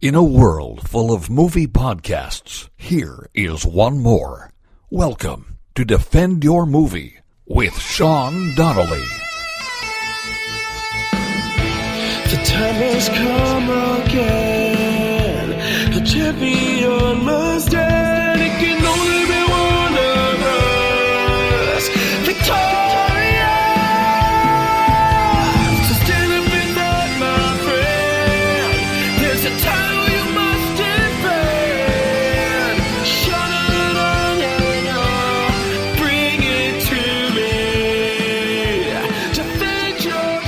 In a world full of movie podcasts, here is one more. Welcome to Defend Your Movie with Sean Donnelly. The time has come again. The champion must stand. It can only be one of us. Victoria! So stand up and fight, my friend. There's a title you must defend. Shut it on, bring it to me. Defend your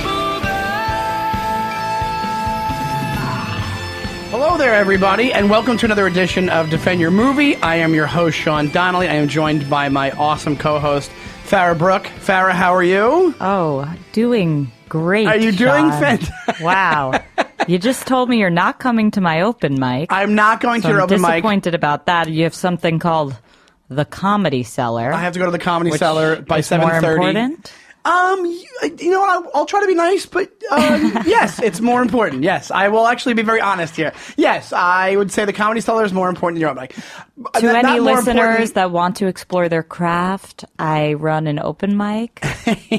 Hello there, everybody, and welcome to another edition of Defend Your Movie. I am your host, Sean Donnelly. I am joined by my awesome co-host, Farah Brooke. Farah, how are you? Oh, doing great. Are you doing Sean. fantastic? Wow. You just told me you're not coming to my open mic. I'm not going to your open I'm mic. disappointed about that. You have something called the Comedy Cellar. I have to go to the Comedy which Cellar by is more 7:30. important? You know what? I'll try to be nice, but yes, it's more important. Yes, I will actually be very honest here. Yes, I would say the Comedy Cellar is more important than your open mic. To Not any more listeners important- that want to explore their craft, I run an open mic.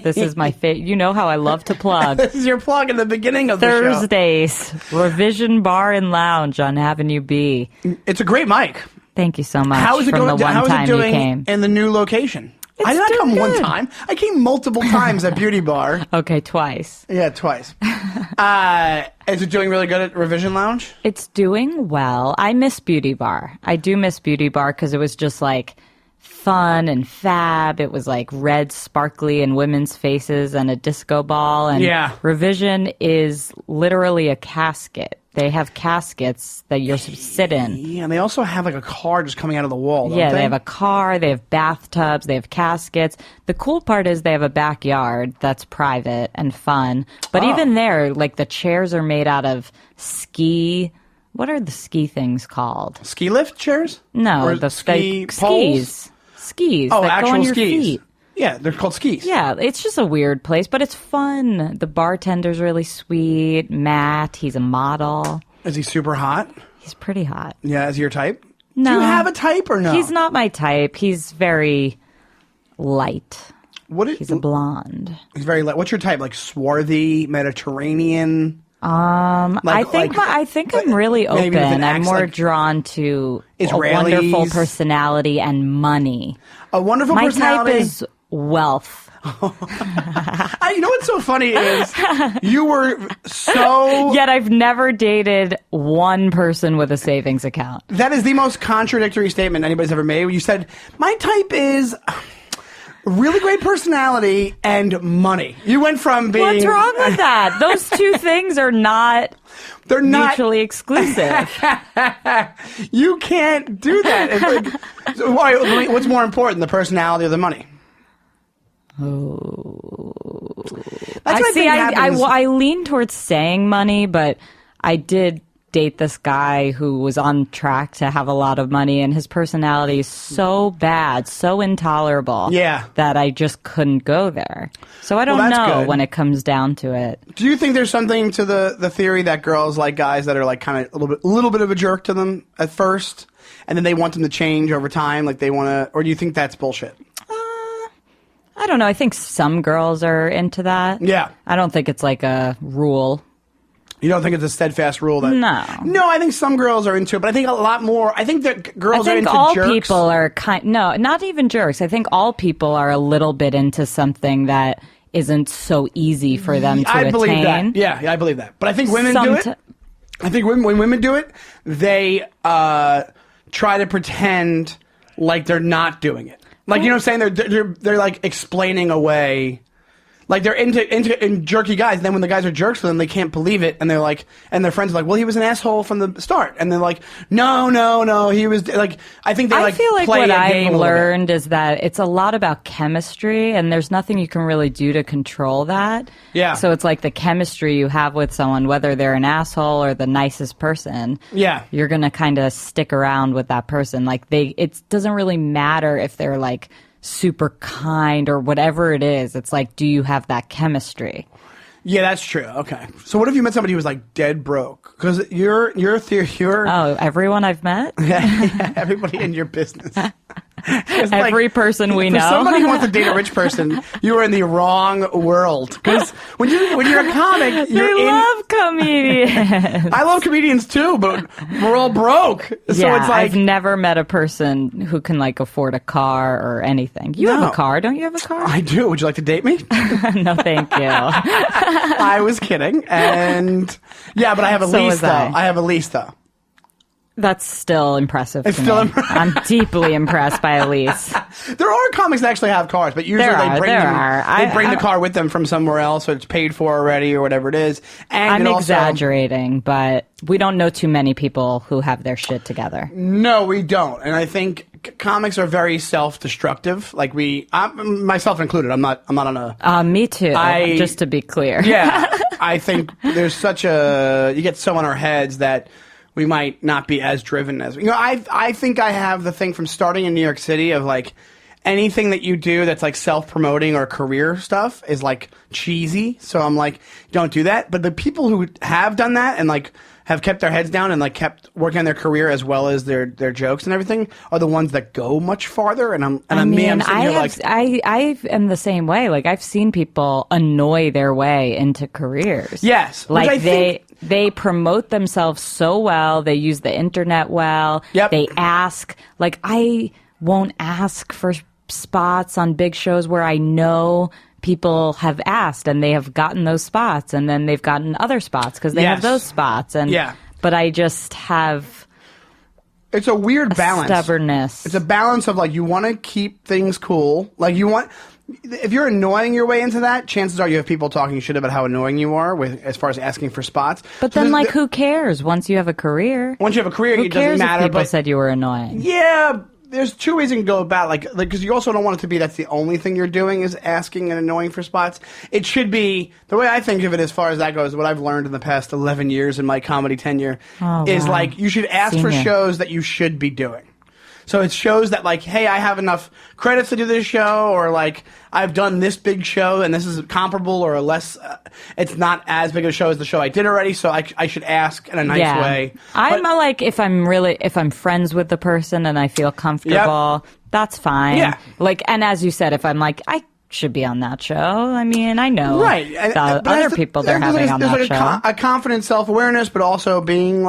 This is my favorite. You know how I love to plug. This is your plug in the beginning of the show. Thursdays, Revision Bar and Lounge on Avenue B. It's a great mic. Thank you so much How is it from going? the one How is it time you doing came. in the new location? It's I did not doing come one good. time. I came multiple times at Beauty Bar. Okay, twice. Yeah, twice. Is it doing really good at Revision Lounge? It's doing well. I miss Beauty Bar. I do miss Beauty Bar because it was just like fun and fab. It was like red, sparkly, and women's faces and a disco ball. And Yeah. Revision is literally a casket. They have caskets that you're supposed to sit in. Yeah, and they also have like a car just coming out of the wall, don't Yeah, they have a car, they have bathtubs, they have caskets. The cool part is they have a backyard that's private and fun. But even there, like the chairs are made out of ski. What are the ski things called? Ski lift chairs? No, Or the ski skis. poles? Skis Oh, that actual go on your skis. feet. Yeah, they're called skis. Yeah, it's just a weird place, but it's fun. The bartender's really sweet. Matt, he's a model. Is he super hot? He's pretty hot. Yeah, is he your type? No. Do you have a type or no? He's not my type. He's very light. What is, He's a blonde. He's very light. What's your type? Like swarthy, Mediterranean? I think I'm really maybe with open. an I'm more accent. drawn to a Israelis. wonderful personality and money. A wonderful My personality. type is wealth. You know what's so funny is you were so... Yet I've never dated one person with a savings account. That is the most contradictory statement anybody's ever made. You said, my type is really great personality and money. You went from being... What's wrong with that? Those two things are not They're not... mutually exclusive. You can't do that. It's like, so why, what's more important, the personality or the money? That's what I think happens. I lean towards saying money, but I did date this guy who was on track to have a lot of money, and his personality is so bad, so intolerable, that I just couldn't go there. So I don't that's know good. when it comes down to it. Do you think there's something to the theory that girls like guys that are like kind of a little bit of a jerk to them at first, and then they want them to change over time, like they want to, or do you think that's bullshit? I don't know. I think some girls are into that. Yeah. I don't think it's like a rule. You don't think it's a steadfast rule that... No. No, I think some girls are into it, but I think a lot more... I think that girls I are think into all jerks. people are no, not even jerks. I think all people are a little bit into something that isn't so easy for them to attain. I believe that. Yeah, I believe that. But I think women do it. I think when women do it, they try to pretend like they're not doing it. Like, you know what I'm saying? They're like explaining away. Like they're into jerky guys, and then when the guys are jerks to them, they can't believe it, and they're like, and their friends are like, well, he was an asshole from the start, and they're like, no, he was like, I think they I feel like play what a game I've a little bit. learned is that it's a lot about chemistry, and there's nothing you can really do to control that. Yeah. So it's like the chemistry you have with someone, whether they're an asshole or the nicest person. Yeah. You're gonna kind of stick around with that person. Like it doesn't really matter if they're like super kind or whatever it is. It's like, do you have that chemistry? Yeah, that's true. Okay. So what if you met somebody who was like dead broke? Because you're everyone I've met? yeah, everybody in your business. Every person we know. For somebody who wants to date a rich person, you are in the wrong world. Because when you're a comic, I love comedians. I love comedians too, but we're all broke. So it's like I've never met a person who can like afford a car or anything. You have a car, don't you have a car? I do. Would you like to date me? No, thank you. I was kidding. And yeah, but I have a lease though. I have a lease though. That's still impressive to me. I'm deeply impressed by a lease. There are comics that actually have cars, but usually they bring the car with them from somewhere else, so it's paid for already or whatever it is. And I'm exaggerating, but we don't know too many people who have their shit together. No, we don't. And I think comics are very self-destructive. Like myself included. I'm not on a... me too, just to be clear. Yeah. I think there's you get so in our heads that we might not be as driven as I think I have the thing from starting in New York City of like anything that you do that's like self-promoting or career stuff is like cheesy. So I'm like, don't do that. But the people who have done that and like have kept their heads down and like kept working on their career as well as their jokes and everything are the ones that go much farther. And I'm sitting here like I am the same way. Like I've seen people annoy their way into careers. Yes, like they promote themselves so well. They use the internet well. Yep. They ask. Like, I won't ask for spots on big shows where I know people have asked and they have gotten those spots, and then they've gotten other spots because they have those spots. But I just have... It's a weird balance. Stubbornness. It's a balance of, like, you want to keep things cool. Like, you want... If you're annoying your way into that, chances are you have people talking shit about how annoying you are as far as asking for spots. But then, who cares once you have a career? Once you have a career, it doesn't matter. If people said you were annoying. Yeah, there's two ways you can go about like because you also don't want it to be that's the only thing you're doing is asking and annoying for spots. It should be the way I think of it as far as that goes. What I've learned in the past 11 years in my comedy tenure is like you should ask for shows that you should be doing. So it shows that, like, hey, I have enough credits to do this show, or, like, I've done this big show, and this is comparable or less. It's not as big a show as the show I did already, so I should ask in a nice way. I'm like, if I'm friends with the person and I feel comfortable, that's fine. Yeah. Like, and as you said, if I'm like, I should be on that show. I mean, I know other people they're having on that show. There's like a confident self-awareness, but also being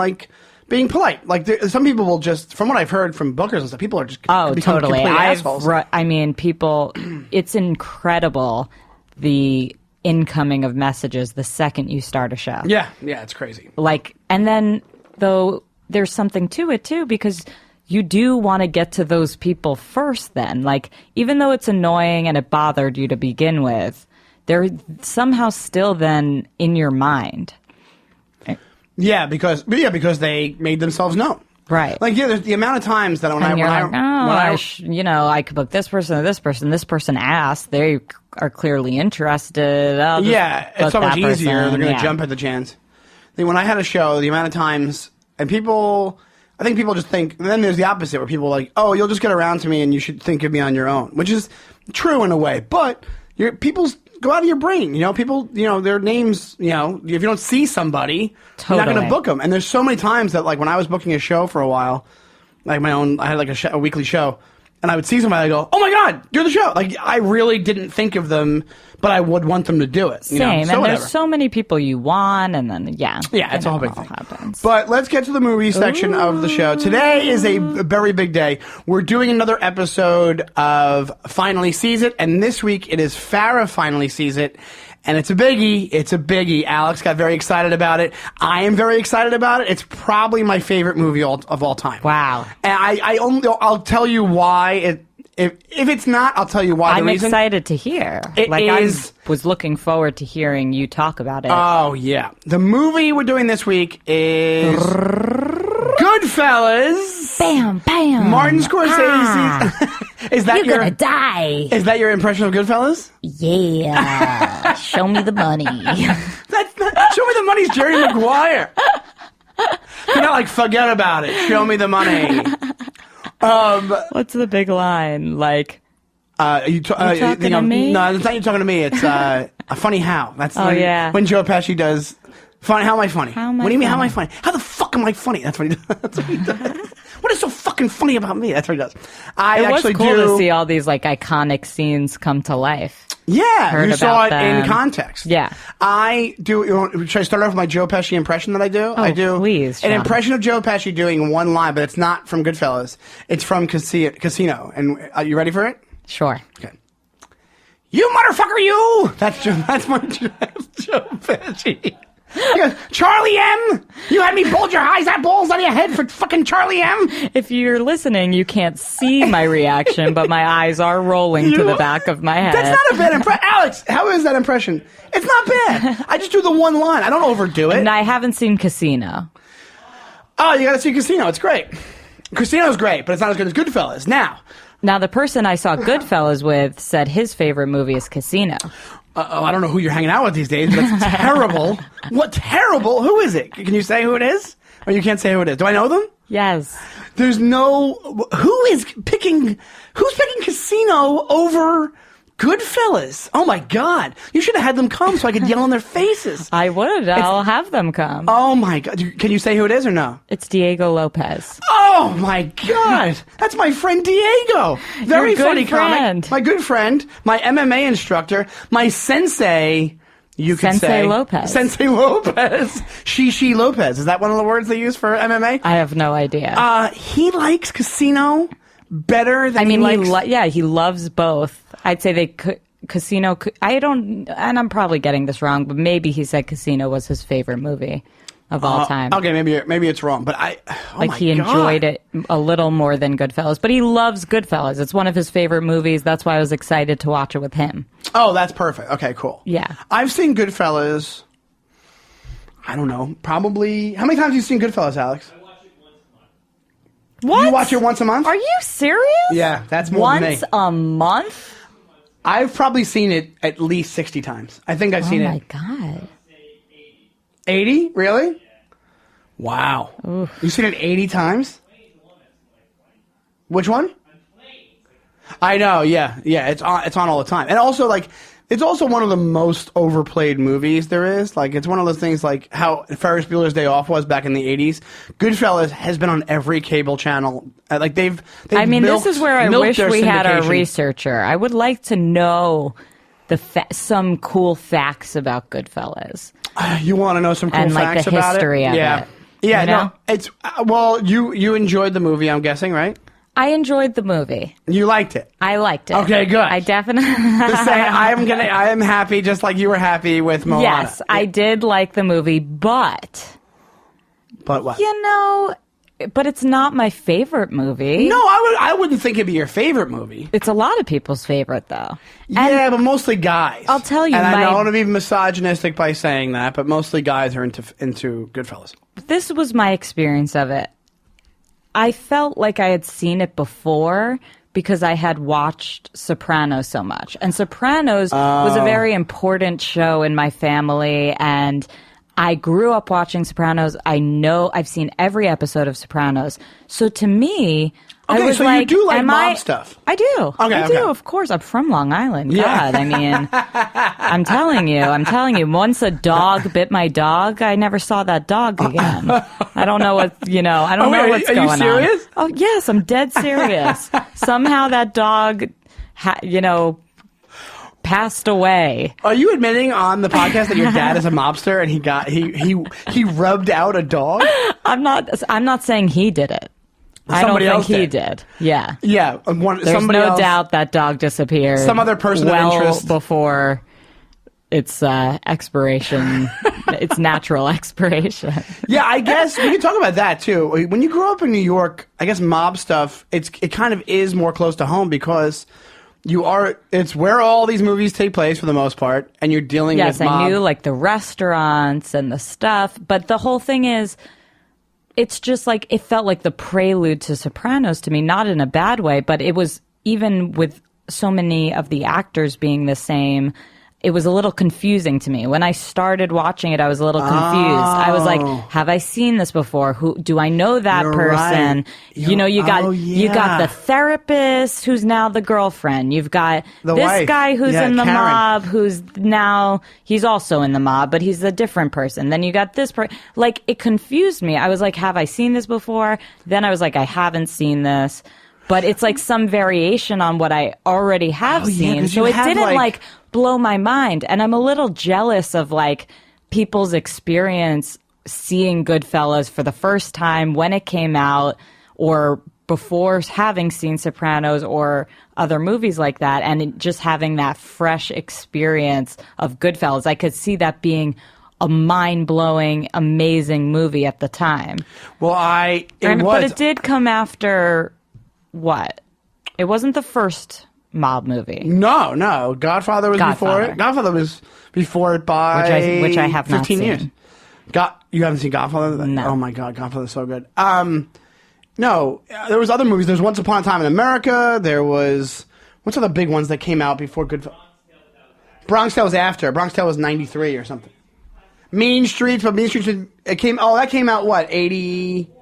polite. Like, some people will just, from what I've heard from bookers and stuff, people are just totally assholes. I mean, people, it's incredible the incoming of messages the second you start a show. Yeah, it's crazy. Like, and then, though, there's something to it, too, because you do want to get to those people first then. Like, even though it's annoying and it bothered you to begin with, they're somehow still then in your mind. Yeah, because they made themselves known. Right. Like, there's the amount of times that I could book this person or this person. This person asked. They are clearly interested. It's so much easier. They're going to jump at the chance. When I had a show, the amount of times, and I think people just think, and then there's the opposite where people are like, oh, you'll just get around to me and you should think of me on your own, which is true in a way, but people's go out of your brain. People, their names, if you don't see somebody, you're not going to book them. And there's so many times that, like, when I was booking a show for a while, like I had like a weekly show, and I would see somebody, I go, oh my God, you're the show. Like, I really didn't think of them, but I would want them to do it. Same. So and there's so many people you want, and then, it's a whole big thing. Happens. But let's get to the movie section of the show. Today is a very big day. We're doing another episode of Finally Sees It, and this week it is Farah Finally Sees It. And it's a biggie. It's a biggie. Alex got very excited about it. I am very excited about it. It's probably my favorite movie of all time. Wow. And I'll tell you why. If it's not, I'll tell you why. I'm excited to hear. I was looking forward to hearing you talk about it. Oh, yeah. The movie we're doing this week is Goodfellas. Bam, bam. Martin Scorsese. Is that You're gonna die. Is that your impression of Goodfellas? Yeah. Show me the money. Show me the money's Jerry Maguire. You're not like, forget about it. Show me the money. What's the big line? Like, you talking to me? No, it's not you talking to me. It's Funny how? That's yeah. When Joe Pesci does. Funny? How am I funny? How am I what do you mean? funny? How am I funny? How the fuck am I funny? That's what he does. That's what he does. What is so fucking funny about me? That's what he does. It was cool to see all these like iconic scenes come to life. Yeah, you saw it them. in context. Yeah. I do. Should I start off with my Joe Pesci impression that I do? I do. Please, an Sean. impression of Joe Pesci doing one line, but it's not from Goodfellas. It's from Casino. And are you ready for it? Sure. Okay. You motherfucker, you! That's my Joe Pesci. He goes, Charlie M! You had me bulge your eyes balls out of your head for fucking Charlie M! If you're listening, you can't see my reaction, but my eyes are rolling to the back of my head. That's not a bad impression. Alex, how is that impression? It's not bad. I just do the one line. I don't overdo it. And I haven't seen Casino. Oh, you gotta see Casino. It's great. Casino's great, but it's not as good as Goodfellas. Now, the person I saw Goodfellas with said his favorite movie is Casino. I don't know who you're hanging out with these days, but it's terrible. What terrible? Who is it? Can you say who it is? Or you can't say who it is. Do I know them? Yes. There's no... Who's picking Casino over Goodfellas? Oh my God. You should have had them come so I could yell in their faces. I would. I'll have them come. Oh my God. Can you say who it is or no? It's Diego Lopez. Oh my God. That's my friend Diego. Very funny comic. My good friend, my MMA instructor, my sensei, you could say. Sensei Lopez. Sensei Lopez. Shishi Lopez. Is that one of the words they use for MMA? I have no idea. He likes Casino better than he loves both. I'd say Casino. I don't, and I'm probably getting this wrong, but maybe he said Casino was his favorite movie of all time. Okay, maybe it's wrong, but he enjoyed it a little more than Goodfellas, but he loves Goodfellas. It's one of his favorite movies. That's why I was excited to watch it with him. Oh, that's perfect. Okay, cool. Yeah, I've seen Goodfellas. I don't know, probably. How many times have you seen Goodfellas, Alex? What? You watch it once a month? Are you serious? Yeah, that's more than me. Once a month? I've probably seen it at least 60 times. I think I've seen it. Oh my God. 80? Really? Wow. Oof. You've seen it 80 times? Which one? I know, yeah. Yeah, it's on all the time. And also, like, it's also one of the most overplayed movies there is. Like, it's one of those things like how Ferris Bueller's Day Off was back in the 80s. Goodfellas has been on every cable channel. Like, they've this is where I wish we had a researcher. I would like to know some cool facts about Goodfellas. You want to know some cool facts about it? And, like, the history of it. Yeah, you know? No, it's... well, you enjoyed the movie, I'm guessing, right? I enjoyed the movie. You liked it? I liked it. Okay, good. I definitely... I am happy just like you were happy with Moana. Yes, I did like the movie, but... But what? You know... But it's not my favorite movie. No, I wouldn't think it'd be your favorte movie. It's a lot of people's favorite, though. Yeah, but mostly guys. I'll tell you, and I don't want to be misogynistic by saying that, but mostly guys are into Goodfellas. This was my experience of it. I felt like I had seen it before because I had watched Sopranos so much. And Sopranos was a very important show in my family, and I grew up watching Sopranos. I know I've seen every episode of Sopranos. So to me, I was so like, you do like mob stuff? I do. I do, of course. I'm from Long Island. God, I mean, I'm telling you. Once a dog bit my dog, I never saw that dog again. I don't know what, I don't know what's going on. Are you serious? Oh, yes, I'm dead serious. Somehow that dog, passed away. Are you admitting on the podcast that your dad is a mobster and he rubbed out a dog? I'm not saying he did it. I don't think he did. Yeah. Yeah. There's no doubt that dog disappeared. Some other person of interest. Before its expiration, its natural expiration. Yeah, I guess we can talk about that too. When you grow up in New York, I guess mob stuff, it kind of is more close to home because it's where all these movies take place for the most part, and you're dealing with mob. Yes, I knew like the restaurants and the stuff, but the whole thing is, it's just like, it felt like the prelude to Sopranos to me, not in a bad way, but it was, even with so many of the actors being the same, it was a little confusing to me. When I started watching it, I was a little confused. I was like, have I seen this before? Who do I know that person? Right. You got the therapist who's now the girlfriend. You've got this wife. Guy who's in the Karen. mob who's now he's also in the mob, but he's a different person. Then you got this person. Like, it confused me. I was like, have I seen this before? Then I was like, I haven't seen this. But it's like some variation on what I already have seen. So it didn't like blow my mind. And I'm a little jealous of like people's experience seeing Goodfellas for the first time when it came out or before having seen Sopranos or other movies like that, and just having that fresh experience of Goodfellas. I could see that being a mind-blowing, amazing movie at the time. Well, but it did come after... What? It wasn't the first mob movie. No. Godfather was before it. Godfather was before it by which I have 15 not seen. years. You haven't seen Godfather? No. Oh my God, Godfather's so good. No, there was other movies. There's Once Upon a Time in America. There was what's other big ones that came out before Goodfellas? Bronx Tale was after. Bronx Tale was 93 or something. Mean Streets, but Mean Streets that came out what 80.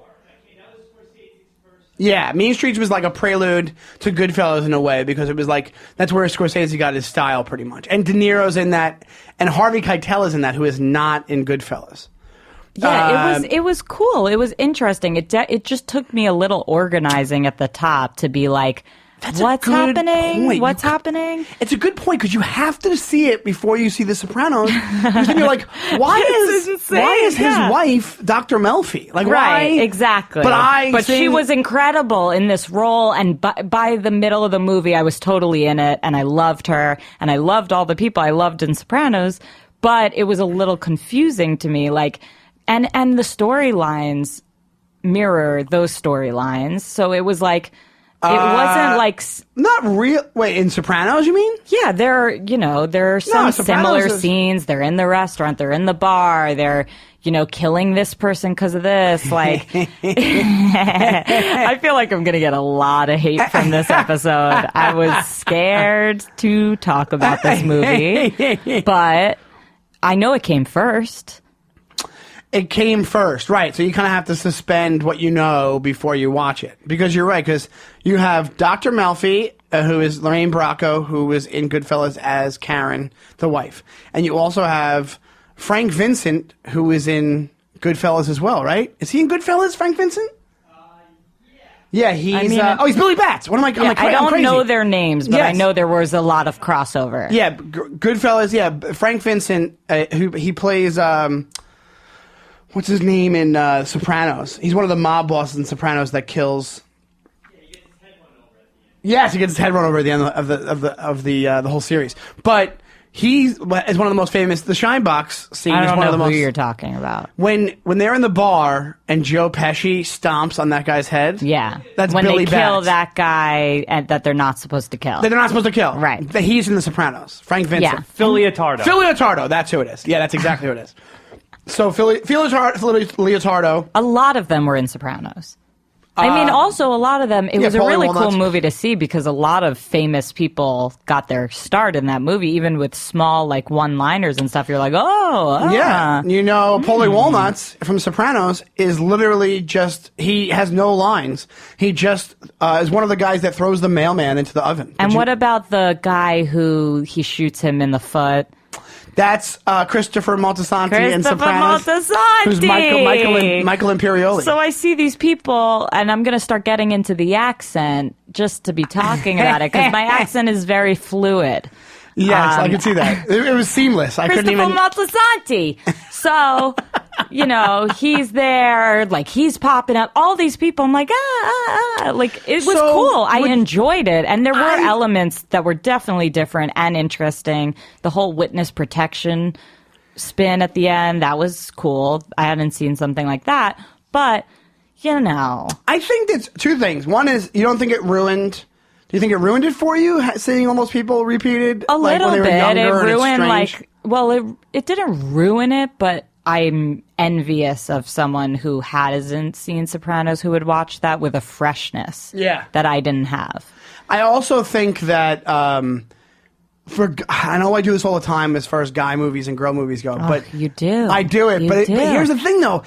Yeah, Mean Streets was like a prelude to Goodfellas in a way, because it was like, that's where Scorsese got his style pretty much. And De Niro's in that, and Harvey Keitel is in that, who is not in Goodfellas. Yeah, it was cool. It was interesting. It just took me a little organizing at the top to be like, what's happening? What's happening? It's a good point, because you have to see it before you see The Sopranos. Because then you're like, why is his wife Dr. Melfi? Like, right, why? Exactly. But she was incredible in this role, and by the middle of the movie, I was totally in it, and I loved her, and I loved all the people I loved in Sopranos. But it was a little confusing to me, like, and the storylines mirror those storylines. So it was like. It wasn't like not real. Wait, in Sopranos, you mean? Yeah, there are some similar scenes. They're in the restaurant. They're in the bar. They're killing this person because of this. Like, I feel like I'm gonna get a lot of hate from this episode. I was scared to talk about this movie, but I know it came first. It came first, right. So you kind of have to suspend what you know before you watch it. Because you're right, because you have Dr. Melfi, who is Lorraine Bracco, who was in Goodfellas as Karen, the wife. And you also have Frank Vincent, who is in Goodfellas as well, right? Is he in Goodfellas, Frank Vincent? Yeah, he's he's Billy Bats. What am I? Yeah, I don't know their names, but yes. I know there was a lot of crossover. Yeah, Goodfellas. Yeah, Frank Vincent, who he plays. What's his name in Sopranos? He's one of the mob bosses in Sopranos that kills. Yes, he gets his head run over at the end of the whole series. But he is one of the most famous. The Shine Box scene is one of the most. Who you're talking about? When they're in the bar and Joe Pesci stomps on that guy's head. Yeah, that's when Billy they kill Bats. that guy that they're not supposed to kill. That they're not supposed to kill. Right. He's in The Sopranos. Frank Vincent. Yeah. Phil Leotardo. That's who it is. Yeah, that's exactly who it is. So Phil Leotardo. A lot of them were in Sopranos. I mean, also a lot of them. It was a really cool movie to see because a lot of famous people got their start in that movie, even with small like one-liners and stuff. You're like, yeah. Paulie Walnuts from Sopranos is literally he has no lines. He just is one of the guys that throws the mailman into the oven. And what about the guy who he shoots him in the foot? That's Christopher Moltisanti in Sopranos. Moltisanti! Who's Michael Imperioli. So I see these people, and I'm going to start getting into the accent just to be talking about it, because my accent is very fluid. Yes, I can see that. It was seamless. I couldn't even... Christopher Moltisanti. So, he's there, like, he's popping up. All these people, I'm like, Like, it was cool. I enjoyed it. And there were elements that were definitely different and interesting. The whole witness protection spin at the end, that was cool. I hadn't seen something like that. But, I think that's two things. One is, you don't think it ruined... Do you think it ruined it for you, seeing all those people repeated? A little when they were bit. Younger, it ruined, it didn't ruin it, but I'm envious of someone who hasn't seen Sopranos who would watch that with a freshness that I didn't have. I also think that I know I do this all the time as far as guy movies and girl movies go, but you do. I do it. But here's the thing, though.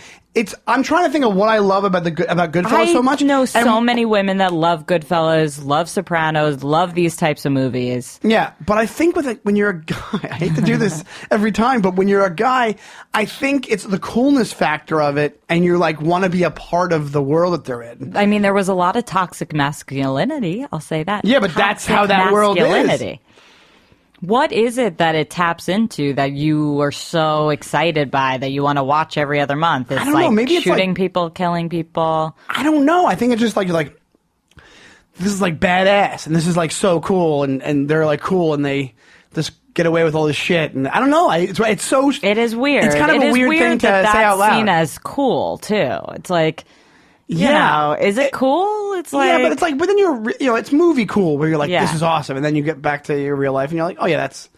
I'm trying to think of what I love about Goodfellas so much. I know so many women that love Goodfellas, love Sopranos, love these types of movies. Yeah, but I think when you're a guy, I hate to do this every time, but when you're a guy, I think it's the coolness factor of it, and you're like want to be a part of the world that they're in. I mean, there was a lot of toxic masculinity. I'll say that. Yeah, but that's how that world is. What is it that it taps into that you are so excited by that you want to watch every other month? It's I don't know. Maybe it's shooting people, killing people. I don't know. I think it's just like you're like, this is like badass, and this is like so cool, and they're like cool, and they just get away with all this shit. And I don't know. It's so. It is weird. It's kind of a weird thing to say out loud. Seen as cool too. It's like. You know, is it cool? It's like... Yeah, but it's like, but then it's movie cool where you're like, this is awesome. And then you get back to your real life and you're like, oh yeah, that's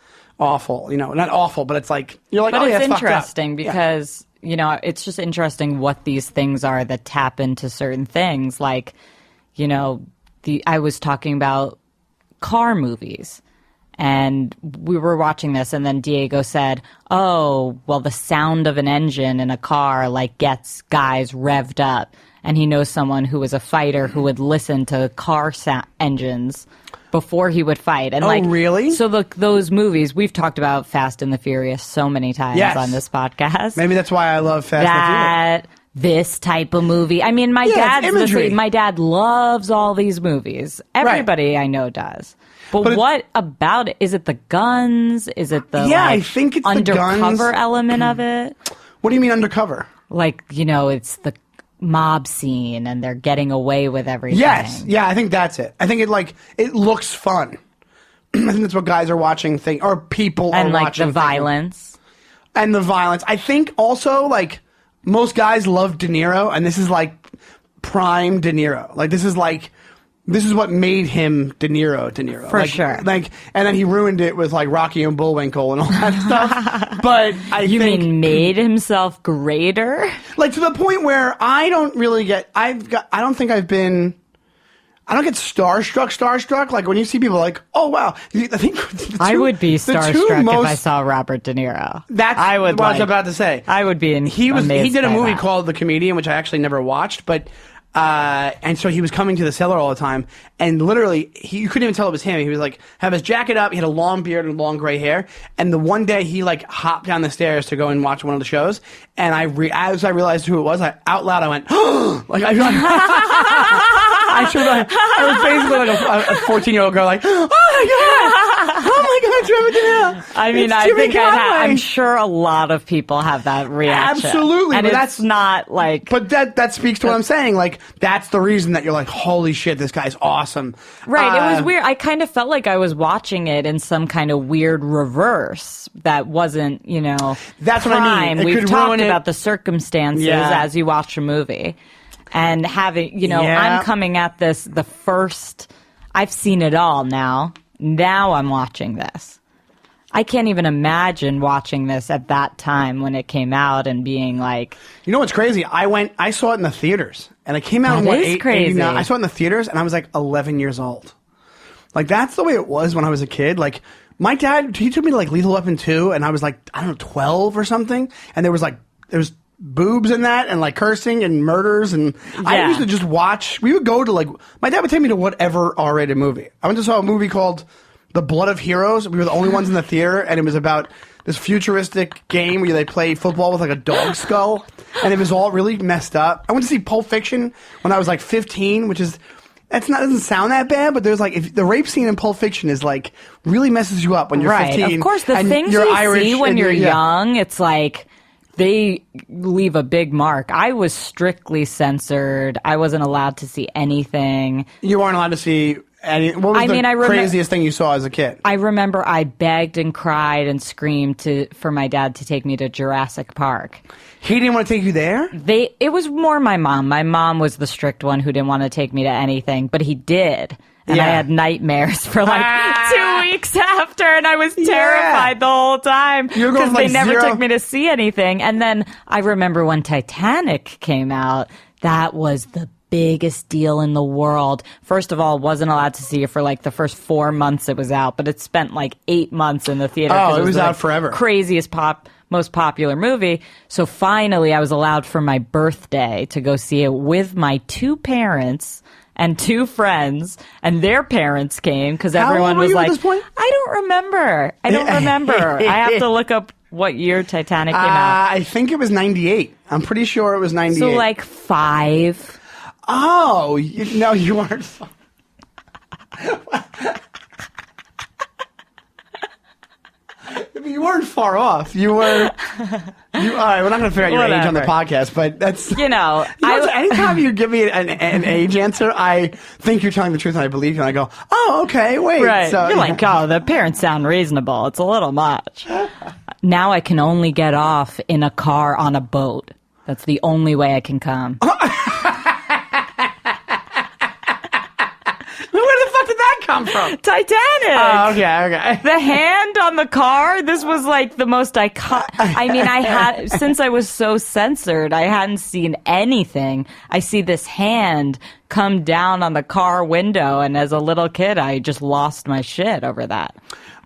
awful. Not awful, but it's like, you're like, but oh yeah, it's that's interesting because, it's just interesting what these things are that tap into certain things. Like, I was talking about car movies. And we were watching this, and then Diego said, oh, well, the sound of an engine in a car, gets guys revved up. And he knows someone who was a fighter who would listen to car engines before he would fight. And really? So those movies, we've talked about Fast and the Furious so many times on this podcast. Maybe that's why I love Fast and the Furious. This type of movie. I mean, my dad loves all these movies. Everybody I know does. But what about it? Is it the guns? Is it the I think it's undercover the guns. element of it? What do you mean undercover? It's the mob scene and they're getting away with everything. Yes. Yeah, I think that's it. I think it looks fun. I think that's what guys are watching or people are watching. And the violence. And the violence. I think also most guys love De Niro, and this is prime De Niro. This is what made him De Niro. For sure. And then he ruined it with Rocky and Bullwinkle and all that stuff. But You mean made himself greater? To the point where I don't really get, I don't get starstruck. When you see people oh wow. I think I would be starstruck if I saw Robert De Niro. That's what I was about to say. I would be He did a movie called The Comedian, which I actually never watched, but and so he was coming to the cellar all the time, and literally you couldn't even tell it was him. He was have his jacket up, he had a long beard and long gray hair, and the one day he hopped down the stairs to go and watch one of the shows, and as I realized who it was, out loud I went, oh! I was basically a 14-year-old girl oh my god, Trevor De Niro. I mean, I think I'm sure a lot of people have that reaction. Absolutely. And that's not But that speaks to what I'm saying. That's the reason that you're holy shit, this guy's awesome. Right. It was weird. I kind of felt like I was watching it in some kind of weird reverse that wasn't, That's prime. what I mean. We've talked about the circumstances as you watch a movie. And having, I'm coming at this I've seen it all now. Now I'm watching this. I can't even imagine watching this at that time when it came out and being You know what's crazy? I saw it in the theaters. And it came out in crazy. I saw it in the theaters and I was 11 years old. That's the way it was when I was a kid. My dad, he took me to Lethal Weapon 2 and I was 12 or something. And there was boobs in that and cursing and murders and I used to just watch. We would go to my dad would take me to whatever R-rated movie. I went to saw a movie called The Blood of Heroes. We were the only ones in the theater, and it was about this futuristic game where they play football with a dog skull, and it was all really messed up. I went to see Pulp Fiction when I was 15, which is doesn't sound that bad, but there's if the rape scene in Pulp Fiction is really messes you up when you're 15. Of course, the things you see when you're young, it's they leave a big mark. I was strictly censored. I wasn't allowed to see anything. You weren't allowed to see any. What was the craziest thing you saw as a kid? I remember I begged and cried and screamed for my dad to take me to Jurassic Park. He didn't want to take you there? It was more my mom. My mom was the strict one who didn't want to take me to anything, but he did. And I had nightmares for 2 weeks after, and I was terrified the whole time because they never took me to see anything. And then I remember when Titanic came out, that was the biggest deal in the world. First of all, wasn't allowed to see it for like the first 4 months it was out, but it spent like 8 months in the theater. Oh, it was out forever. Craziest most popular movie. So finally I was allowed for my birthday to go see it with my 2 parents and 2 friends, and their parents came because everyone was like, at this point? I don't remember. I have to look up what year Titanic came out. I think it was 98. I'm pretty sure it was 98. So like 5. Oh, no, you weren't. You weren't far off. You were. All right, we're not going to figure out your age on the podcast, but that's. Anytime you give me an age answer, I think you're telling the truth and I believe you, and I go, oh, okay, wait. Right. So, you're like, oh, the parents sound reasonable. It's a little much. Now I can only get off in a car on a boat. That's the only way I can come. Where the fuck did that come from? Titanic. Oh, okay. The hand on the car. This was like the most iconic. I mean, since I was so censored, I hadn't seen anything. I see this hand come down on the car window, and as a little kid, I just lost my shit over that.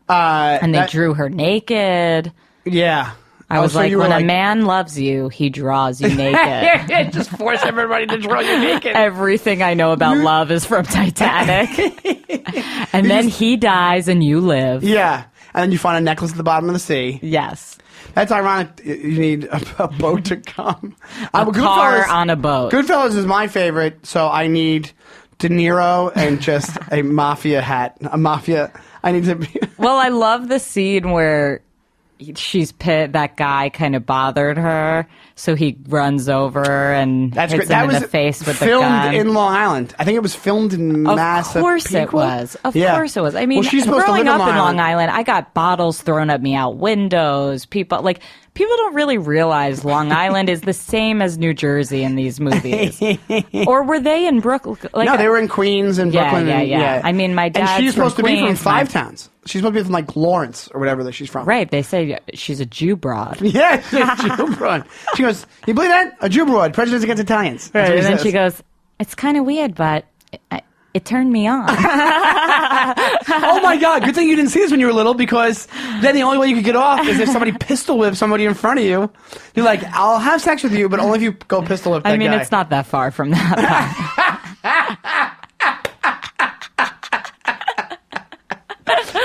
And they drew her naked. Yeah. I was like, when a man loves you, he draws you naked. Just force everybody to draw you naked. Everything I know about love is from Titanic. And then he dies and you live. Yeah. And then you find a necklace at the bottom of the sea. Yes. That's ironic. You need a boat to come. A car on a boat. Goodfellas is my favorite, so I need De Niro and just a mafia hat. I need to be... Well, I love the scene where... she's pissed. That guy kind of bothered her, so he runs over and hits him in the face with the gun. Filmed in Long Island. I think it was filmed in Massapequa. Of course it was. Of course it was. I mean, she's supposed growing to live up in Long Island, I got bottles thrown at me out windows. People don't really realize Long Island is the same as New Jersey in these movies. Or were they in Brooklyn? No, they were in Queens and Brooklyn. Yeah. I mean, my dad's and she's supposed from to be Queens, from Five Towns. She's supposed to be from like Lawrence or whatever that she's from. Right. They say she's a Jew broad. Yeah, she's a Jew broad. She goes, you believe that? A Jew broad. Prejudice against Italians. Right. And then she goes, it's kind of weird, but it turned me on. Oh my God. Good thing you didn't see this when you were little, because then the only way you could get off is if somebody pistol whips somebody in front of you. You're like, I'll have sex with you, but only if you go pistol whip that guy. I mean, it's not that far from that.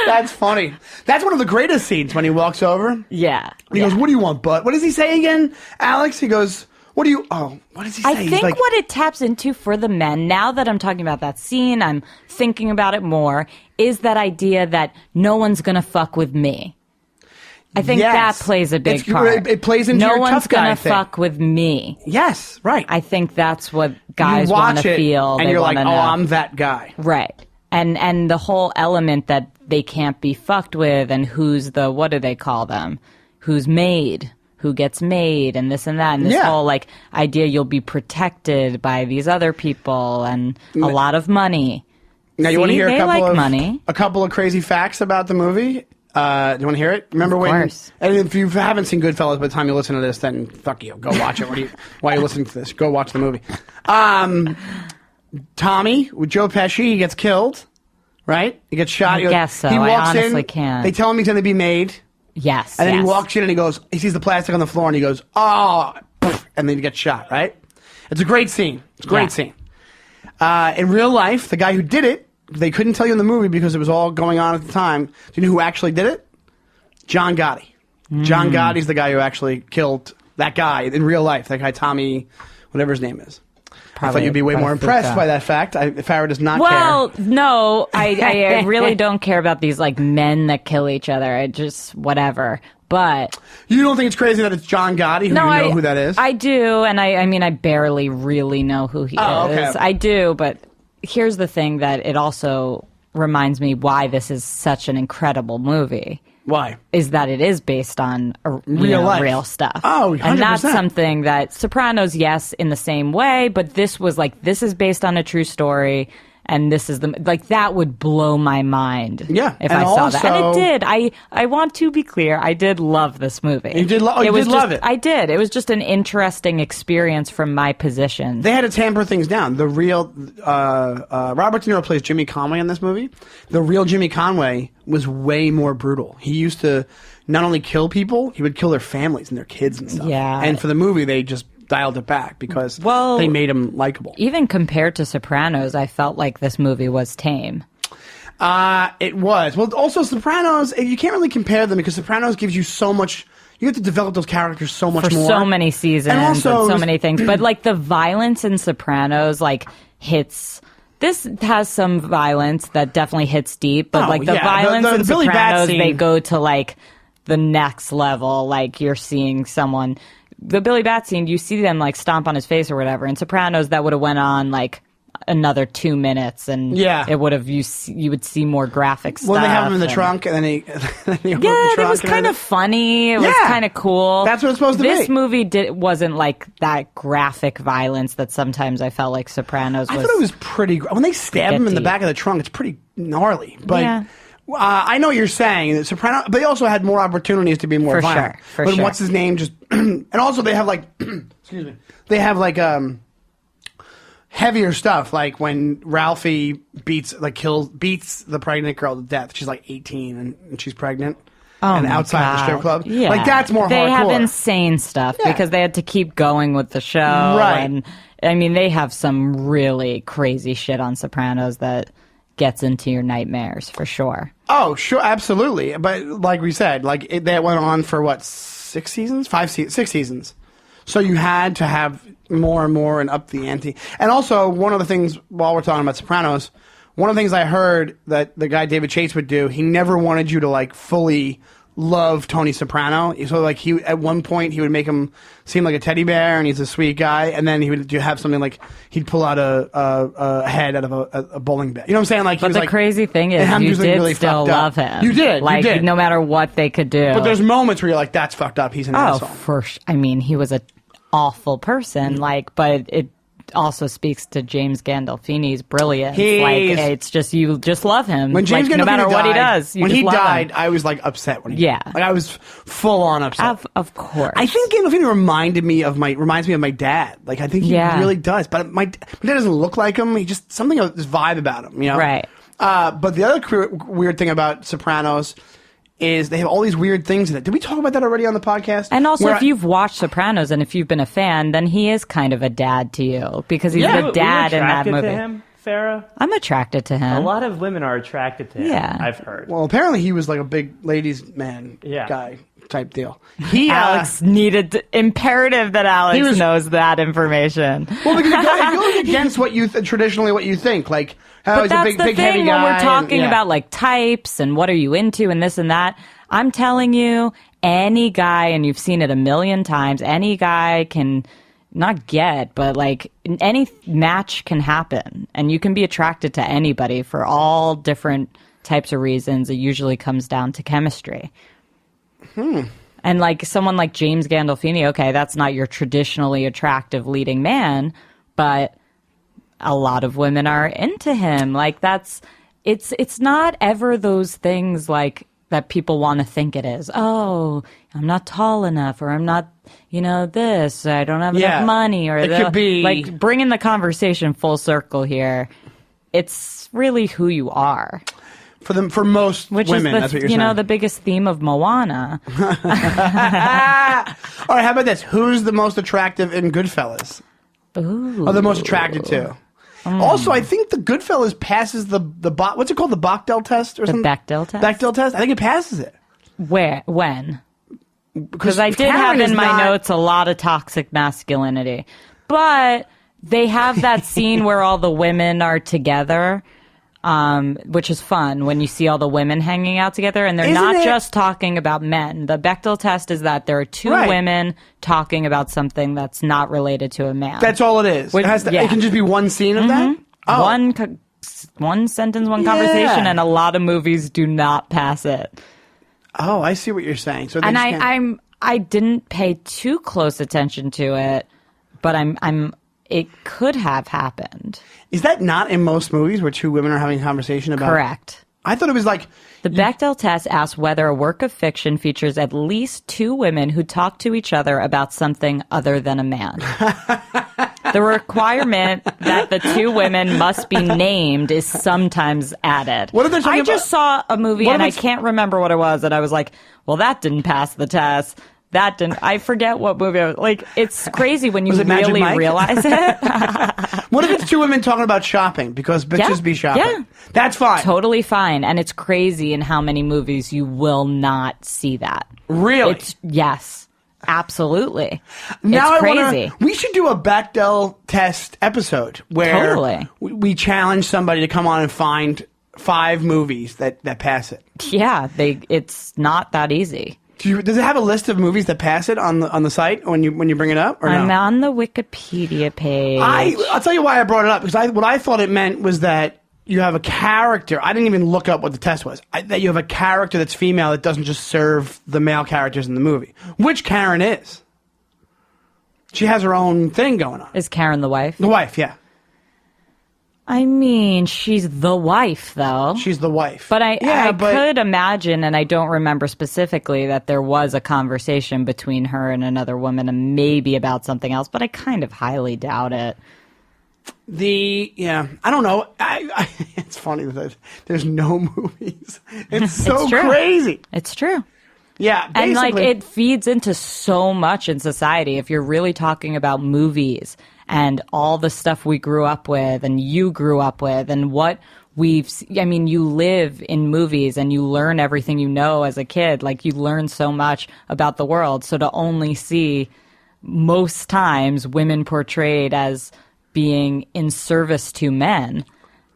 That's funny. That's one of the greatest scenes when he walks over. Yeah. He goes, what do you want, butt? What does he say again, Alex? He goes, what does he say? I think what it taps into for the men, now that I'm talking about that scene, I'm thinking about it more, is that idea that no one's going to fuck with me. I think that plays a big part. It plays into your tough guy No one's going to fuck with me. Yes, right. I think that's what guys want to feel. And you're like, oh, I'm that guy. Right. And the whole element that they can't be fucked with, and who's the, what do they call them? Who's made, who gets made, and this and that. And this whole like idea you'll be protected by these other people and a lot of money. Now you want to hear a couple of crazy facts about the movie? Do you want to hear it? Remember of course. And if you haven't seen Goodfellas by the time you listen to this, then fuck you. Go watch it. Why are you listening to this? Go watch the movie. Tommy, with Joe Pesci, he gets killed, right? He gets shot. I guess so. He walks I honestly in, can't. They tell him he's going to be made. Yes. And then he walks in and he sees the plastic on the floor and he goes, oh, and then he gets shot, right? It's a great scene. It's a great scene. In real life, the guy who did it, they couldn't tell you in the movie because it was all going on at the time. Do you know who actually did it? John Gotti. John Gotti's the guy who actually killed that guy in real life. That guy, Tommy, whatever his name is. I thought you'd be way more impressed by that fact. Farah does not care. Well, no, I really don't care about these like men that kill each other. I just, whatever. But you don't think it's crazy that it's John Gotti? You know who that is? I do, and I mean, I barely really know who he is. Okay. I do, but here's the thing that it also reminds me why this is such an incredible movie. Why? Is that it is based on real stuff. Oh, 100%. And that's something that Sopranos, yes, in the same way, but this was like, this is based on a true story, and this is that would blow my mind. Yeah, if I saw that, and it did. I want to be clear. I did love this movie. You did. You did love it. I did. It was just an interesting experience from my position. They had to tamper things down. The real Robert De Niro plays Jimmy Conway in this movie. The real Jimmy Conway was way more brutal. He used to not only kill people, he would kill their families and their kids and stuff. Yeah. And for the movie, they just dialed it back because they made him likable. Even compared to Sopranos, I felt like this movie was tame. It was. Well, also Sopranos, you can't really compare them because Sopranos gives you so much. You have to develop those characters so much more. For so many seasons and so many things. But like the violence in Sopranos hits. This has some violence that definitely hits deep, but the violence in Sopranos, they go to like the next level. Like you're seeing someone, the Billy Bat scene, you see them like stomp on his face or whatever. In Sopranos, that would have went on like another 2 minutes, and it would have you would see more graphic stuff. Well, they have him in the trunk, and then he it was kind of funny. It was kind of cool. That's what it's supposed to be. This movie wasn't like that graphic violence that sometimes I felt like Sopranos was. I thought it was pretty. When they stab him in the back of the trunk, it's pretty gnarly. But I know what you're saying. Soprano, but they also had more opportunities to be more violent. But what's his name? Just and also they have like, excuse me, they have like heavier stuff, like when Ralphie beats the pregnant girl to death. She's like 18 and she's pregnant. And outside the strip club. Yeah. Like that's more hardcore. They have insane stuff because they had to keep going with the show. Right. And I mean, they have some really crazy shit on Sopranos that gets into your nightmares for sure. Oh, sure, absolutely. But like we said, that went on for what, 6 seasons? 6 seasons. So you had to have more and more and up the ante. And also, one of the things, while we're talking about Sopranos, one of the things I heard that the guy David Chase would do, he never wanted you to like fully love Tony Soprano. So like at one point he would make him seem like a teddy bear and he's a sweet guy, and then he would have something like he'd pull out a head out of a bowling bag. You know what I'm saying? Like, but the crazy thing is, you did really still love him. You did, like you did. No matter what they could do. But there's moments where you're like, that's fucked up. He's an asshole. I mean, he was an awful person. But it also speaks to James Gandolfini's brilliance. It's just, you just love him. When James Gandolfini no matter died, what he does, when he died, I was like upset when he died. Like I was full on upset. Of course. I think Gandolfini reminds me of my dad. Like I think he really does. But my dad doesn't look like him. He just something of this vibe about him, you know? Right. But the other weird thing about Sopranos is they have all these weird things in it. Did we talk about that already on the podcast? And also, if you've watched Sopranos and if you've been a fan, then he is kind of a dad to you because he's the dad in that movie. To him, Farah? I'm attracted to him. A lot of women are attracted to him. Yeah, I've heard. Well, apparently he was like a big ladies' man guy type deal. Alex imperative that Alex knows that information. Well, because it goes against what you traditionally what you think, like. But that's the thing when we're talking about like types and what are you into and this and that. I'm telling you, any guy, and you've seen it a million times, any guy can not get, but like any match can happen. And you can be attracted to anybody for all different types of reasons. It usually comes down to chemistry. And like someone like James Gandolfini, okay, that's not your traditionally attractive leading man, but a lot of women are into him. Like it's not ever those things like that people want to think it is. Oh, I'm not tall enough, or I'm not, this, I don't have enough money, or it could be like bringing the conversation full circle here. It's really who you are. For most women, that's what you're saying. The biggest theme of Moana. All right, how about this? Who's the most attractive in Goodfellas? Ooh. Or the most attracted to? Also, I think the Goodfellas passes what's it called? The Bechdel Test or something? The Bechdel Test? Bechdel Test? I think it passes it. Where? When? Because I did have in my notes a lot of toxic masculinity. But they have that scene where all the women are together, which is fun when you see all the women hanging out together, and they're not just talking about men. The Bechdel test is that there are two women talking about something that's not related to a man. That's all it is. It can just be one scene of that? Oh. One sentence, one conversation, and a lot of movies do not pass it. Oh, I see what you're saying. So I didn't pay too close attention to it, but I'm it could have happened. Is that not in most movies where two women are having a conversation about? Correct. I thought it was like... The Bechdel test asks whether a work of fiction features at least two women who talk to each other about something other than a man. The requirement that the two women must be named is sometimes added. What are they talking I just saw a movie and I can't remember what it was, and I was like, well, that didn't pass the test. That didn't. I forget what movie I was like. It's crazy when you really realize it. What if it's two women talking about shopping? Because bitches be shopping. Yeah. That's fine. Totally fine. And it's crazy in how many movies you will not see that. Really? Yes. Absolutely. Now it's crazy. We should do a Bechdel test episode where we challenge somebody to come on and find 5 movies that pass it. Yeah, it's not that easy. Does it have a list of movies that pass it on the site when you bring it up? Or I'm no? on the Wikipedia page. I'll tell you why I brought it up, because what I thought it meant was that you have a character. I didn't even look up what the test was. That you have a character that's female that doesn't just serve the male characters in the movie, which Karen is. She has her own thing going on. Is Karen the wife? The wife, yeah. I mean, she's the wife, though. She's the wife. But I could imagine, and I don't remember specifically, that there was a conversation between her and another woman and maybe about something else, but I kind of highly doubt it. I don't know. It's funny that there's no movies. It's so crazy. It's true. Yeah, basically. And it feeds into so much in society. If you're really talking about movies and all the stuff we grew up with and you grew up with and what you live in movies and you learn everything you know as a kid. Like, you learn so much about the world. So to only see most times women portrayed as being in service to men,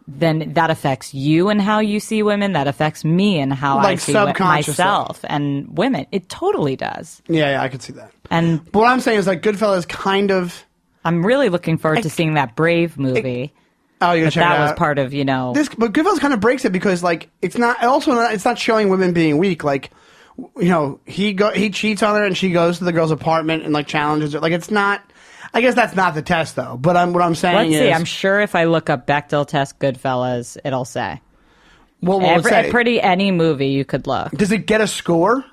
then that affects you and how you see women. That affects me and how I see myself and women. It totally does. Yeah, I could see that. But what I'm saying is, like, Goodfellas kind of... I'm really looking forward to seeing that Brave movie. You're gonna check it out. That was part of, But Goodfellas kind of breaks it because, like, it's not showing women being weak. Like, he cheats on her and she goes to the girl's apartment and, like, challenges her. Like, it's not... I guess that's not the test, though. But what I'm saying is... Let's see. I'm sure if I look up Bechdel Test Goodfellas, it'll say. What will it say? Any movie you could look. Does it get a score?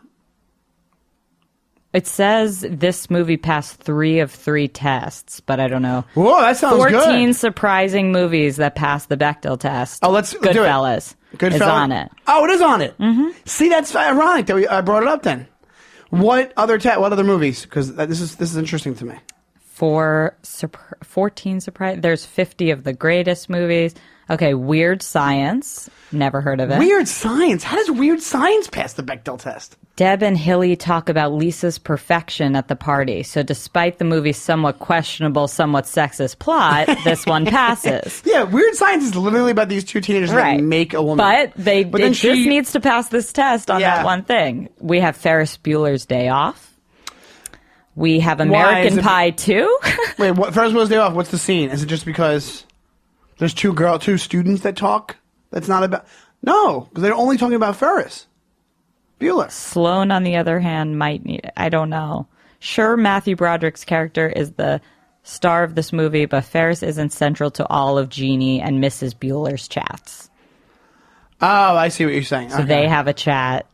It says this movie passed 3 of 3 tests, but I don't know. Whoa, that sounds 14 good. 14 surprising movies that passed the Bechdel test. Oh, let's Goodfellas. Goodfellas is on it. Oh, it is on it. Mm-hmm. See, that's ironic that I brought it up then. What other movies? Because this is interesting to me. 14 surprise. There's 50 of the greatest movies. Okay, Weird Science. Never heard of it. Weird Science? How does Weird Science pass the Bechdel test? Deb and Hilly talk about Lisa's perfection at the party. So despite the movie's somewhat questionable, somewhat sexist plot, this one passes. Yeah, Weird Science is literally about these two teenagers that make a woman. But it just needs to pass this test on that one thing. We have Ferris Bueller's Day Off. We have American Pie 2. Wait, Ferris Bueller's Day Off, what's the scene? Is it just because there's two students that talk? That's not about... No, because they're only talking about Ferris Bueller. Sloane, on the other hand, might need it. I don't know. Sure, Matthew Broderick's character is the star of this movie, but Ferris isn't central to all of Jeannie and Mrs. Bueller's chats. Oh, I see what you're saying. So they have a chat.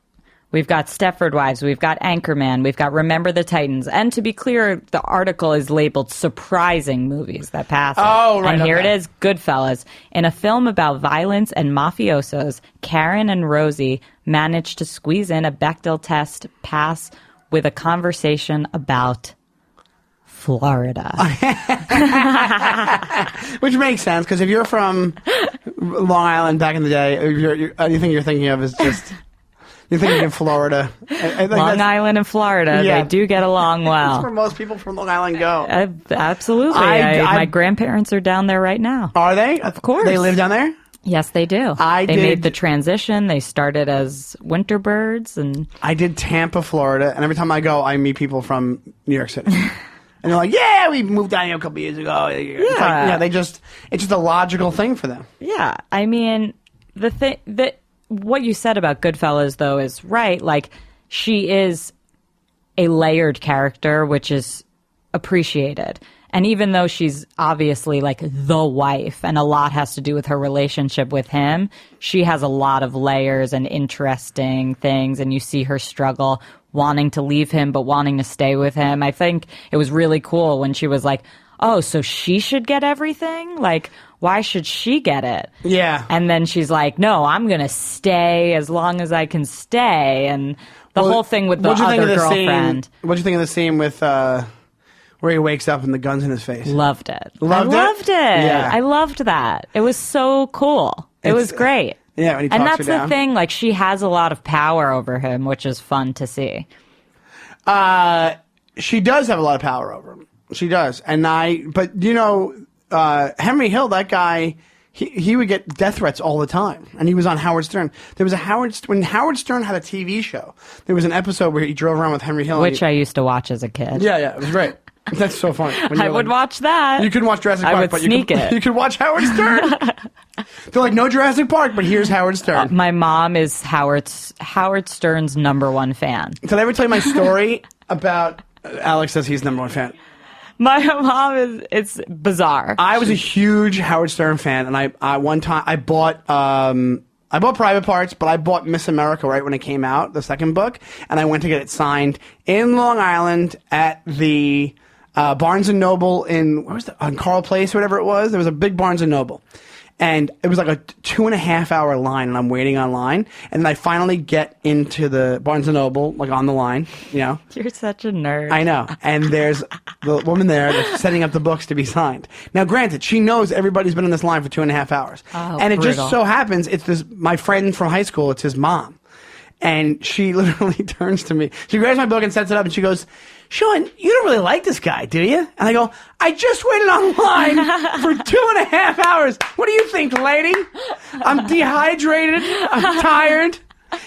We've got Stepford Wives, we've got Anchorman, we've got Remember the Titans. And to be clear, the article is labeled surprising movies that pass. Oh, right. And here it is, Goodfellas. In a film about violence and mafiosos, Karen and Rosie managed to squeeze in a Bechdel test pass with a conversation about Florida. Which makes sense, because if you're from Long Island back in the day, anything you're thinking of is just... You're thinking of Florida. Long Island and Florida, they do get along well. That's where most people from Long Island go. Absolutely. My grandparents are down there right now. Are they? Of course. They live down there? Yes, they do. They made the transition. They started as winter birds. I did Tampa, Florida, and every time I go, I meet people from New York City. And they're like, yeah, we moved down here a couple years ago. Yeah. It's just a logical thing for them. Yeah. I mean, what you said about Goodfellas, though, is right. Like, she is a layered character, which is appreciated. And even though she's obviously like the wife and a lot has to do with her relationship with him, she has a lot of layers and interesting things. And you see her struggle wanting to leave him, but wanting to stay with him. I think it was really cool when she was like, oh, so she should get everything? Like, why should she get it? Yeah. And then she's like, no, I'm going to stay as long as I can stay. And the whole thing with the other girlfriend. What'd you think of the scene with where he wakes up and the gun's in his face? Loved it. Loved it? Yeah. I loved that. It was so cool. It was great. Yeah, when he talks and that's her down. the thing. Like, she has a lot of power over him, which is fun to see. She does have a lot of power over him. She does. But you know, Henry Hill, that guy, he would get death threats all the time. And he was on Howard Stern. There was when Howard Stern had a TV show, there was an episode where he drove around with Henry Hill. Which I used to watch as a kid. Yeah, it was great. That's so funny. I would watch that. You could watch Jurassic Park, but you could watch Howard Stern. They're like, no Jurassic Park, but here's Howard Stern. My mom is Howard Stern's #1 fan. Did I ever tell you my story about Alex says he's #1 fan? My mom it's bizarre. I was a huge Howard Stern fan, and I one time I bought Private Parts, but I bought Miss America right when it came out, the second book, and I went to get it signed in Long Island at the Barnes & Noble on Carl Place or whatever it was. There was a big Barnes & Noble. And it was like a 2.5-hour line, and I'm waiting online. And then I finally get into the Barnes & Noble, like on the line, you know. You're such a nerd. I know. And there's the woman there that's setting up the books to be signed. Now, granted, she knows everybody's been in this line for 2.5 hours. Oh, and it brutal. just so happens, it's my friend from high school, it's his mom. And she literally turns to me. She grabs my book and sets it up, and she goes, Sean, you don't really like this guy, do you? And I go, I just waited online for 2.5 hours. What do you think, lady? I'm dehydrated. I'm tired.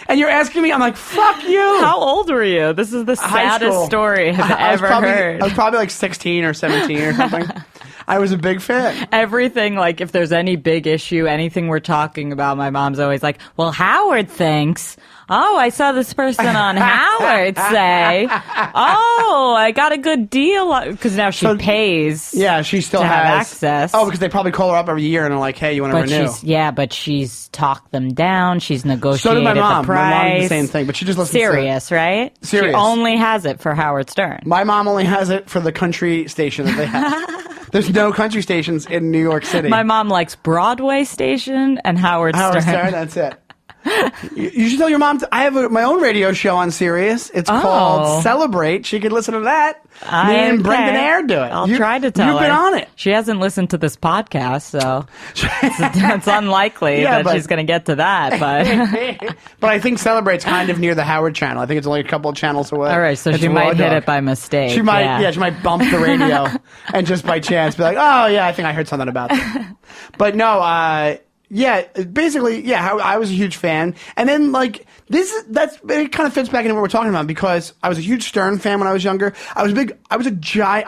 And you're asking me, I'm like, fuck you. How old were you? This is the saddest story I've ever heard. I was probably like 16 or 17 or something. I was a big fan. Everything, like, if there's any big issue, anything we're talking about, my mom's always like, well, Howard thinks, oh, I saw this person on Howard say, oh, I got a good deal. Because now she pays. Yeah, she still has access. Oh, because they probably call her up every year and are like, hey, you want to renew? But she's talked them down. She's negotiated so did my mom. the price. My mom did the same thing, but she just listens Sirius, right? Sirius. She only has it for Howard Stern. My mom only has it for the country station that they have. There's no country stations in New York City. My mom likes Broadway station and Howard Stern. Howard Stern, that's it. You should tell your mom. I have my own radio show on Sirius. It's called Celebrate. She could listen to that. Me and Brendan Ayer do it. I'll try to tell her. You've been on it. She hasn't listened to this podcast, so it's unlikely that she's going to get to that. But I think Celebrate's kind of near the Howard channel. I think it's only a couple of channels away. All right, so she might hit it by mistake. She might, she might bump the radio and just by chance be like, oh yeah, I think I heard something about that. But no, yeah, basically, yeah, I was a huge fan. And then, like, it kind of fits back into what we're talking about because I was a huge Stern fan when I was younger. I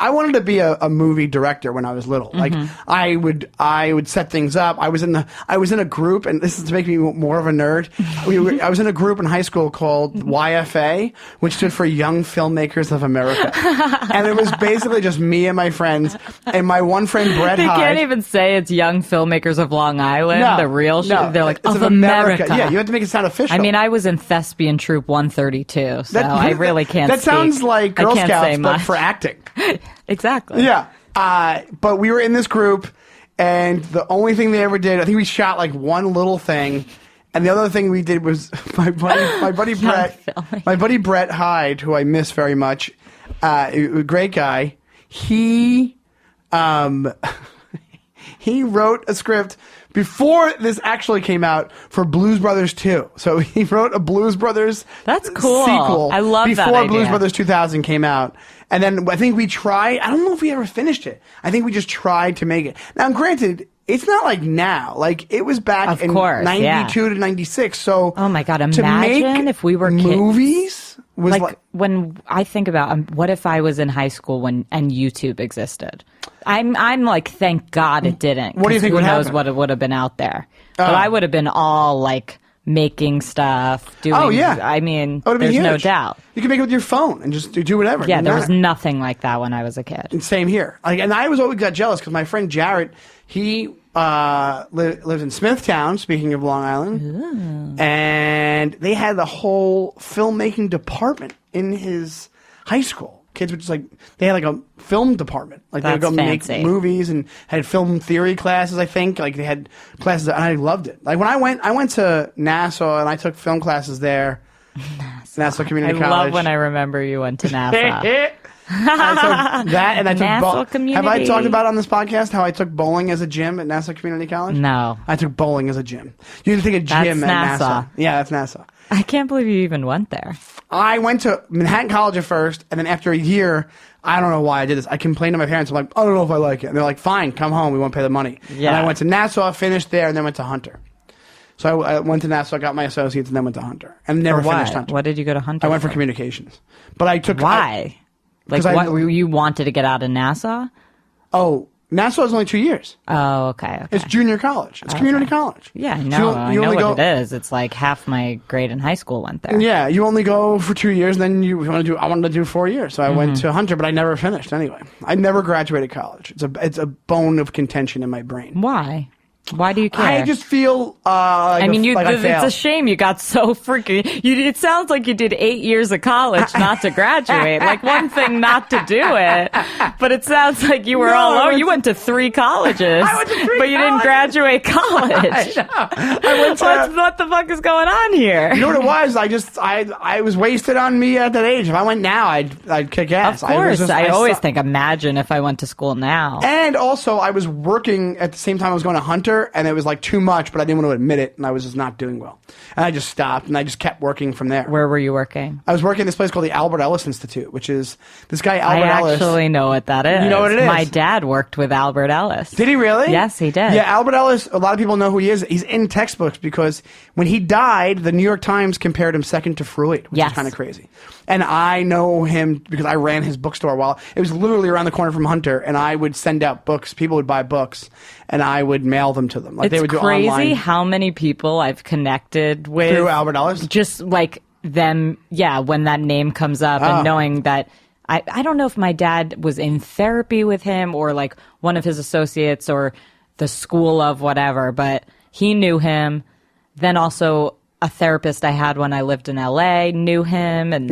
wanted to be a movie director when I was little. Like, I would set things up. I was in a group, and this is to make me more of a nerd. I was in a group in high school called YFA, which stood for Young Filmmakers of America. And it was basically just me and my friends, and my one friend, Brett Hyde. You can't even say it's Young Filmmakers of Long Island. No. The real No, they're like, it's of America. Yeah, you have to make it sound official. I mean, I was in Thespian Troop 132, so I really can't That sounds like Girl Scouts, but for acting. Exactly. Yeah. But we were in this group, and the only thing they ever did, I think we shot like one little thing, and the other thing we did was my buddy Brett Hyde, who I miss very much, a great guy, he wrote a script before this actually came out for Blues Brothers 2. So he wrote a Blues Brothers That's cool. sequel I love that before idea. Blues Brothers 2000 came out. And then I think we tried, I don't know if we ever finished it. I think we just tried to make it. Now, granted, it's not like now. Like, it was back in 92 to 96. So, oh my God, imagine if we were movies was like when I think about what if I was in high school and YouTube existed. I'm like, thank God it didn't. What do you think who would knows happen? what it would have been out there. But I would have been all like making stuff, doing. Oh, yeah. I mean, there's no doubt. You can make it with your phone and just do whatever. Yeah, there was nothing like that when I was a kid. And same here. And I always got jealous because my friend Jarrett, he lives in Smithtown, speaking of Long Island. Ooh. And they had the whole filmmaking department in his high school. Kids would just they had a film department. They would go fancy. Make movies and had film theory classes, I think. They had classes, and I loved it. When I went to Nassau and I took film classes there. Nassau Community College. I love when I remember you went to Nassau. I took that, and I took Community. Have I talked about on this podcast how I took bowling as a gym at Nassau Community College? No. I took bowling as a gym. You didn't think a gym that's at Nassau. Nassau. Yeah, that's Nassau. I can't believe you even went there. I went to Manhattan College at first, and then after a year, I don't know why I did this. I complained to my parents. I'm like, I don't know if I like it. And they're like, fine, come home. We won't pay the money. Yeah. And I went to Nassau, finished there, and then went to Hunter. So I went to Nassau, got my associates, and then went to Hunter. And never finished Hunter. What did you go to Hunter I went for communications. But I took... Why? You wanted to get out of Nassau? Oh, Nassau is only 2 years. Oh, okay. It's junior college. It's community college. Yeah, I know what it is. It's like half my grade in high school went there. Yeah, you only go for 2 years, then I wanted to do 4 years. So I went to Hunter, but I never finished anyway. I never graduated college. It's a bone of contention in my brain. Why? Why do you care? I just feel it's a shame you got so freaking... It sounds like you did 8 years of college not to graduate. One thing not to do it, but it sounds like you were you went to 3 colleges, I went to 3 but you didn't graduate college. I went to, what the fuck is going on here? You know what it was? I was wasted on me at that age. If I went now, I'd kick ass. Of course. I always think, imagine if I went to school now. And also, I was working at the same time I was going to Hunter, and it was too much, but I didn't want to admit it, and I was just not doing well. And I just stopped, and I just kept working from there. Where were you working? I was working at this place called the Albert Ellis Institute, which is this guy Albert Ellis. I actually know what that is. You know what it is? My dad worked with Albert Ellis. Did he really? Yes, he did. Yeah, Albert Ellis, a lot of people know who he is. He's in textbooks because when he died, the New York Times compared him second to Freud, which is kind of crazy. And I know him because I ran his bookstore while it was literally around the corner from Hunter, and I would send out books. People would buy books, and I would mail them to them. It's they would do crazy online. How many people I've connected with Through Albert Ellis? Just them, when that name comes up and knowing that. I don't know if my dad was in therapy with him or one of his associates or the school of whatever, but he knew him. Then also a therapist I had when I lived in LA knew him, and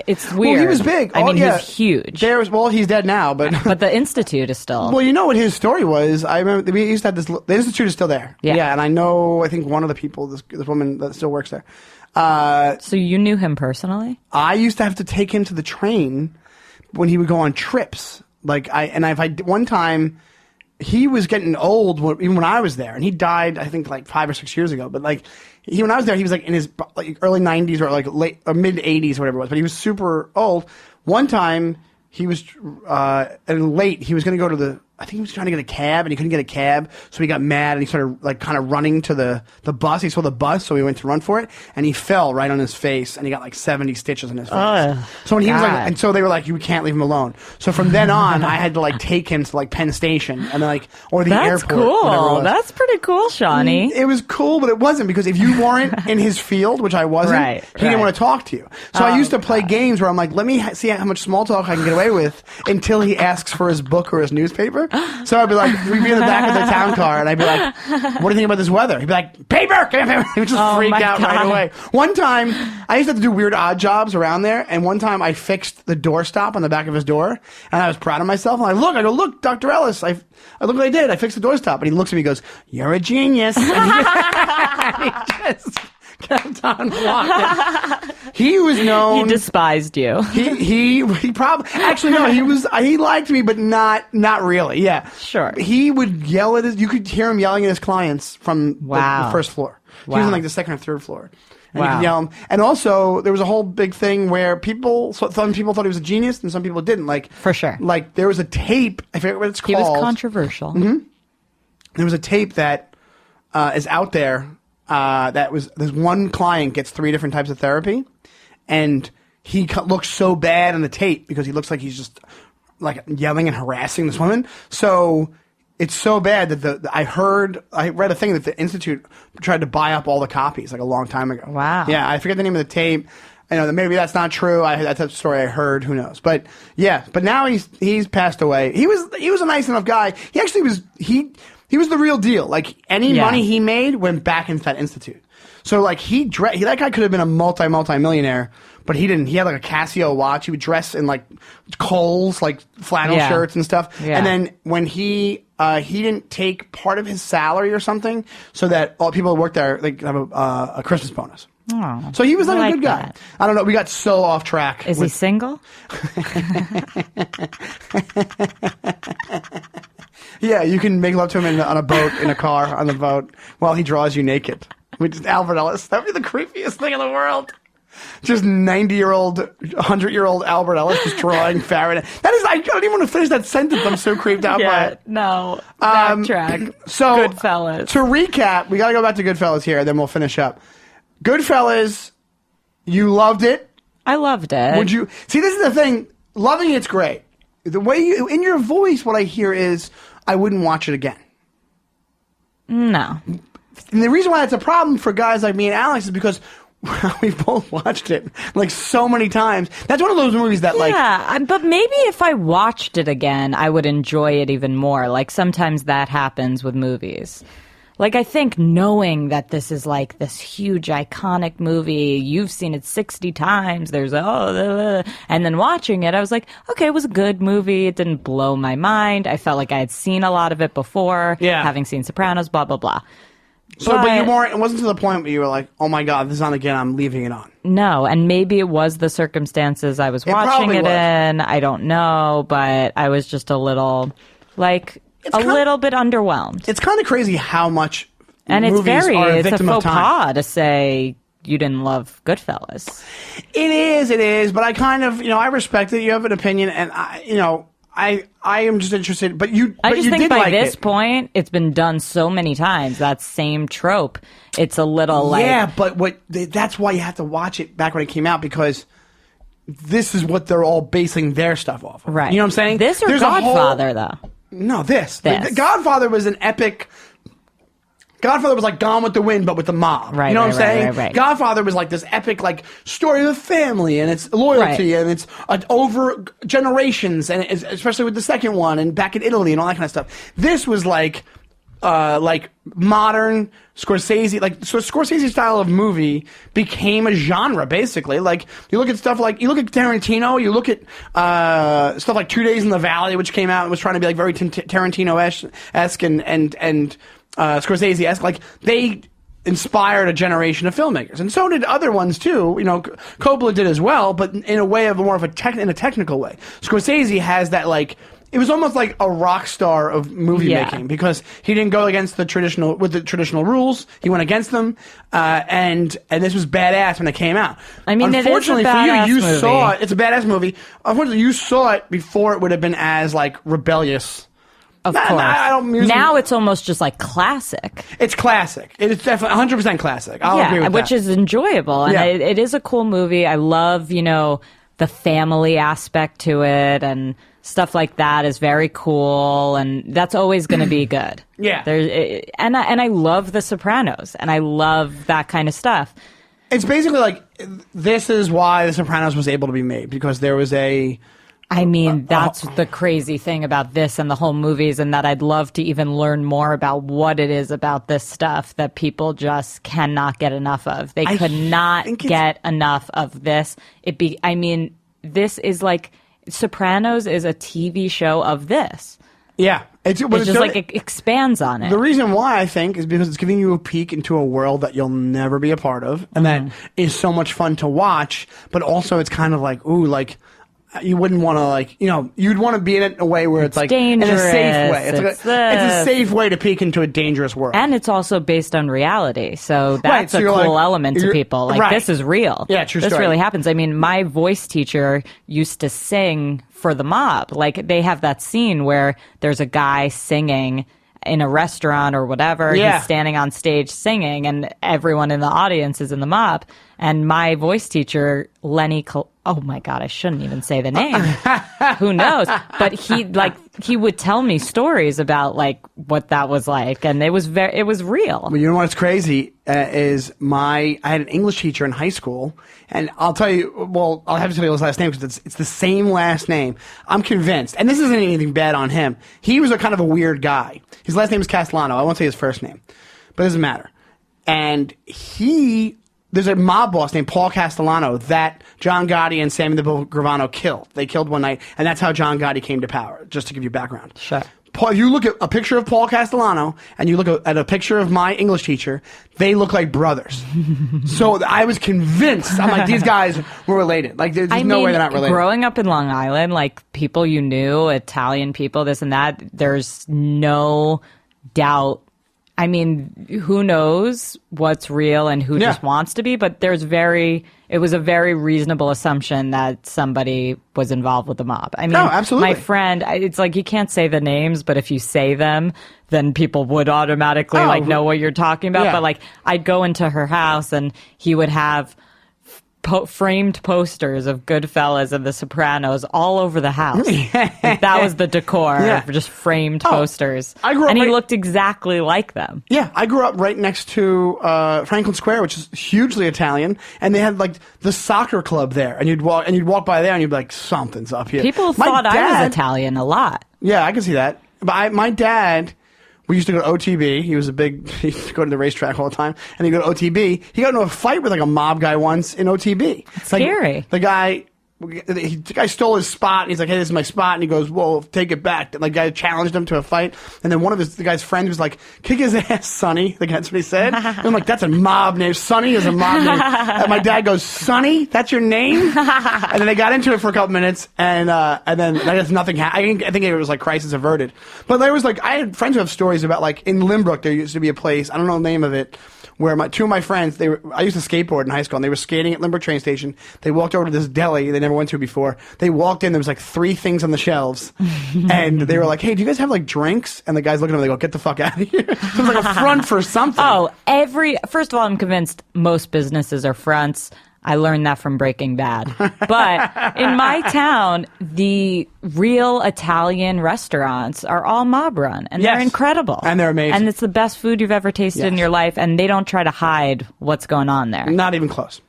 it's weird. Well, he was big. He's huge. He's dead now, but but the institute is still. Well, you know what his story was? I remember we used to have this. The institute is still there. Yeah, and I think one of the people, this woman that still works there. So you knew him personally? I used to have to take him to the train when he would go on trips. One time. He was getting old even when I was there, and he died, I think, 5 or 6 years ago. But when I was there, he was in his early 90s or late or mid 80s or whatever it was. But he was super old. One time, he was late. He was going to go to I think he was trying to get a cab, and he couldn't get a cab, so he got mad, and he started kind of running to the bus. He saw the bus, so he went to run for it, and he fell right on his face, and he got 70 stitches in his face. So when he was and so they were you can't leave him alone. So from then on, I had to take him to Penn Station and or the airport. That's cool. That's pretty cool, Shawnee. It was cool, but it wasn't, because if you weren't in his field, which I wasn't, he didn't want to talk to you. So I used to play games where I'm let me see how much small talk I can get away with until he asks for his book or his newspaper. So I'd be we'd be in the back of the town car, and I'd be what do you think about this weather? He'd be paper! He would just freak out right away. One time, I used to have to do weird odd jobs around there, and one time I fixed the doorstop on the back of his door, and I was proud of myself. And I go, look, Dr. Ellis, I look what I did. I fixed the doorstop. And he looks at me and goes, you're a genius. And he just kept on walking. He was known. He despised you. He probably actually no. He liked me, but not really. Yeah, sure. He would yell at you could hear him yelling at his clients from the first floor. He was on the second or third floor. And you could yell him. And also, there was a whole big thing where some people thought he was a genius, and some people didn't. For sure. There was a tape. I forget what it's called. He was controversial. Mm-hmm. There was a tape that is out there. There's one client gets 3 different types of therapy, and he looks so bad on the tape because he looks like he's just yelling and harassing this woman. So It's so bad that I read a thing that the Institute tried to buy up all the copies like a long time ago. Wow. Yeah, I forget the name of the tape. I know that maybe that's not true. That's a story I heard. Who knows? But yeah, but now he's passed away. He was a nice enough guy. He actually was he was the real deal. Like any money he made went back into that Institute. So like that guy could have been a multi-millionaire, but he didn't. He had like a Casio watch. He would dress in like Kohl's, like flannel shirts and stuff. Yeah. And then when he didn't take part of his salary or something, so that all people who worked there they could have a Christmas bonus. Oh, so he was like a good guy. That. I don't know. We got so off track. Is he single? Yeah, you can make love to him on a boat, in a car, on the boat, while he draws you naked. Which is Albert Ellis. That would be the creepiest thing in the world. Just 90-year-old, 100-year-old Albert Ellis just drawing Farah. That is, I don't even want to finish that sentence. I'm so creeped out by it. No. Backtrack. So, Goodfellas. To recap, we got to go back to Goodfellas here, then we'll finish up. Goodfellas, you loved it. I loved it. Would you see? This is the thing. Loving it's great. The way in your voice, what I hear is, I wouldn't watch it again. No. And the reason why it's a problem for guys like me and Alex is because we've both watched it like so many times. That's one of those movies that but maybe if I watched it again, I would enjoy it even more. Like sometimes that happens with movies. Like, I think knowing that this is like this huge iconic movie, you've seen it 60 times, and then watching it, I was like, okay, it was a good movie. It didn't blow my mind. I felt like I had seen a lot of it before, having seen Sopranos, blah, blah, blah. But you weren't, it wasn't to the point where you were like, oh my God, this is on again, I'm leaving it on. No, and maybe it was the circumstances I was watching it in. I don't know, but I was just a little, like... little bit underwhelmed. It's kind of crazy how much and movies are a victim a of faux time. pas to say you didn't love Goodfellas. It is, but I kind of, I respect it. You have an opinion, and I am just interested. But I just think by like this point, it's been done so many times. That same trope. It's a little like but that's why you have to watch it back when it came out because. This is what they're all basing their stuff off of. Right. You know what I'm saying? This or There's Godfather, though. No, this. The Godfather was an epic... Godfather was like Gone with the Wind, but with the mob. Right, you know what I'm saying? Right. Godfather was like this epic like story of the family and its loyalty and it's over generations, and especially with the second one and back in Italy and all that kind of stuff. This was like modern Scorsese, so Scorsese style of movie became a genre basically. Like you look at stuff like you look at Tarantino, you look at stuff like 2 Days in the Valley, which came out and was trying to be like very Tarantino-esque and Scorsese-esque. Like they inspired a generation of filmmakers, and so did other ones too. Coppola did as well, but in a way of more of in a technical way. Scorsese has that like. It was almost like a rock star of movie making because he didn't go against the traditional rules. He went against them, and this was badass when it came out. I mean, unfortunately it is a badass for you, movie. saw it. It's a badass movie. Unfortunately, you saw it before it would have been as like rebellious. Of course. Now it's almost just like classic. It's classic. It's definitely 100% classic. I'll agree with that. Which is enjoyable, and it is a cool movie. I love the family aspect to it and. Stuff like that is very cool, and that's always going to be good. Yeah. And I love The Sopranos, and I love that kind of stuff. It's basically like, this is why The Sopranos was able to be made, because there was that's the crazy thing about this and the whole movies, and that I'd love to even learn more about what it is about this stuff that people just cannot get enough of. They could not get enough of this. This is like... Sopranos is a TV show of this. Yeah. It's just like it expands on it. The reason why I think is because it's giving you a peek into a world that you'll never be a part of, and that is so much fun to watch, but also it's kind of like, ooh, like, you wouldn't want to, like, you'd want to be in it in a way where it's like dangerous. In a safe way. It's a safe way to peek into a dangerous world. And it's also based on reality. So that's a cool element to people. Like, this is real. Yeah, true story. This really happens. I mean, my voice teacher used to sing for the mob. Like, they have that scene where there's a guy singing in a restaurant or whatever. Yeah. He's standing on stage singing, and everyone in the audience is in the mob. And my voice teacher, Lenny oh my God, I shouldn't even say the name. Who knows? But he would tell me stories about like what that was like, and it was real. Well, you know what's crazy is I had an English teacher in high school, and I'll tell you. Well, I'll have to tell you his last name because it's the same last name. I'm convinced, and this isn't anything bad on him. He was a kind of a weird guy. His last name is Castellano. I won't say his first name, but it doesn't matter. And there's a mob boss named Paul Castellano that John Gotti and Sammy the Bull Gravano killed. They killed one night, and that's how John Gotti came to power, just to give you background. Sure. If you look at a picture of Paul Castellano and you look at a picture of my English teacher, they look like brothers. So I was convinced. I'm like, these guys were related. Like, there's no way they're not related. Growing up in Long Island, like, people you knew, Italian people, this and that, there's no doubt. I mean, who knows what's real and who just wants to be, but it was a very reasonable assumption that somebody was involved with the mob. I mean, absolutely. My friend, it's like you can't say the names, but if you say them, then people would automatically know what you're talking about. Yeah. But like, I'd go into her house and he would have framed posters of Goodfellas and The Sopranos all over the house. Like, that was the decor, just framed posters. I grew up and he looked exactly like them. Yeah, I grew up right next to Franklin Square, which is hugely Italian, and they had like the soccer club there, and you'd walk by there, and you'd be like, something's up here. People thought I was Italian a lot. Yeah, I can see that. But my dad. We used to go to OTB. He used to go to the racetrack all the time. And he'd go to OTB. He got into a fight with like a mob guy once in OTB. It's scary. The guy stole his spot. And he's like, hey, this is my spot. And he goes, whoa, take it back. And the guy challenged him to a fight. And then one of the guy's friends was like, kick his ass, Sonny. Like, that's what he said. And I'm like, that's a mob name. Sonny is a mob name. And my dad goes, Sonny? That's your name? And then they got into it for a couple minutes. And then I guess nothing happened. I think it was like crisis averted. But there was like, I had friends who have stories about like in Limbrook, there used to be a place, I don't know the name of it, where two of my friends, I used to skateboard in high school, and they were skating at Limbrook train station. They walked over to this deli they never went to before. They walked in, there was like 3 things on the shelves, and they were like, hey, do you guys have like drinks? And the guys look at them, they go, get the fuck out of here. So it was like a front for something. First of all, I'm convinced most businesses are fronts. I learned that from Breaking Bad. But in my town, the real Italian restaurants are all mob run, and they're incredible. And they're amazing. And it's the best food you've ever tasted in your life, and they don't try to hide what's going on there. Not even close.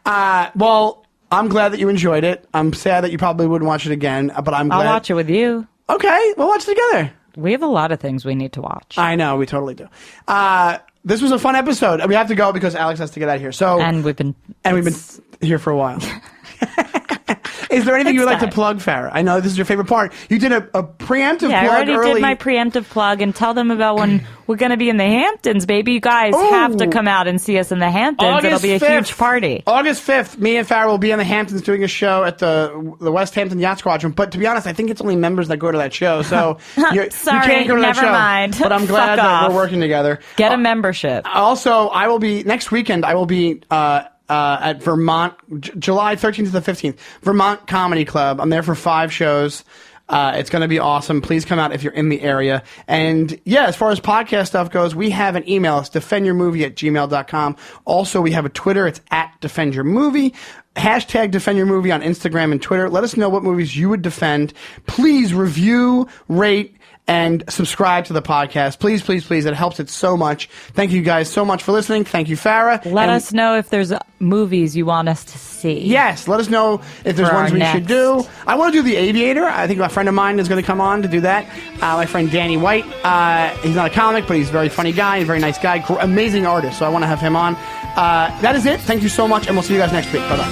Well, I'm glad that you enjoyed it. I'm sad that you probably wouldn't watch it again, but I'm glad. I'll watch it with you. Okay, we'll watch it together. We have a lot of things we need to watch. I know, we totally do. This was a fun episode. We have to go because Alex has to get out of here. And we've been here for a while. Is there anything you would like to plug, Farah? I know this is your favorite part. You did a preemptive plug I already early. did my preemptive plug, and tell them about when we're going to be in the Hamptons, baby. You guys have to come out and see us in the Hamptons. It'll be a huge party. August 5th, me and Farah will be in the Hamptons doing a show at the West Hampton Yacht Squadron. But to be honest, I think it's only members that go to that show. So Sorry, you can't go to that show. Never mind. But I'm glad that we're working together. Get a membership. Also, I will be next weekend. I will be at Vermont, July 13th to the 15th, Vermont Comedy Club. I'm there for 5 shows. It's going to be awesome. Please come out if you're in the area. And yeah, as far as podcast stuff goes, we have an email. It's defendyourmovie@gmail.com. Also, we have a Twitter. It's @defendyourmovie. Hashtag #defendyourmovie on Instagram and Twitter. Let us know what movies you would defend. Please review, rate, and subscribe to the podcast. Please, please, please. It helps it so much. Thank you guys so much for listening. Thank you, Farah. Let us know if there's movies you want us to see. Yes, let us know if there's ones we should do. I want to do The Aviator. I think a friend of mine is going to come on to do that. My friend Danny White. He's not a comic, but he's a very funny guy, a very nice guy, amazing artist. So I want to have him on. That is it. Thank you so much, and we'll see you guys next week. Bye-bye.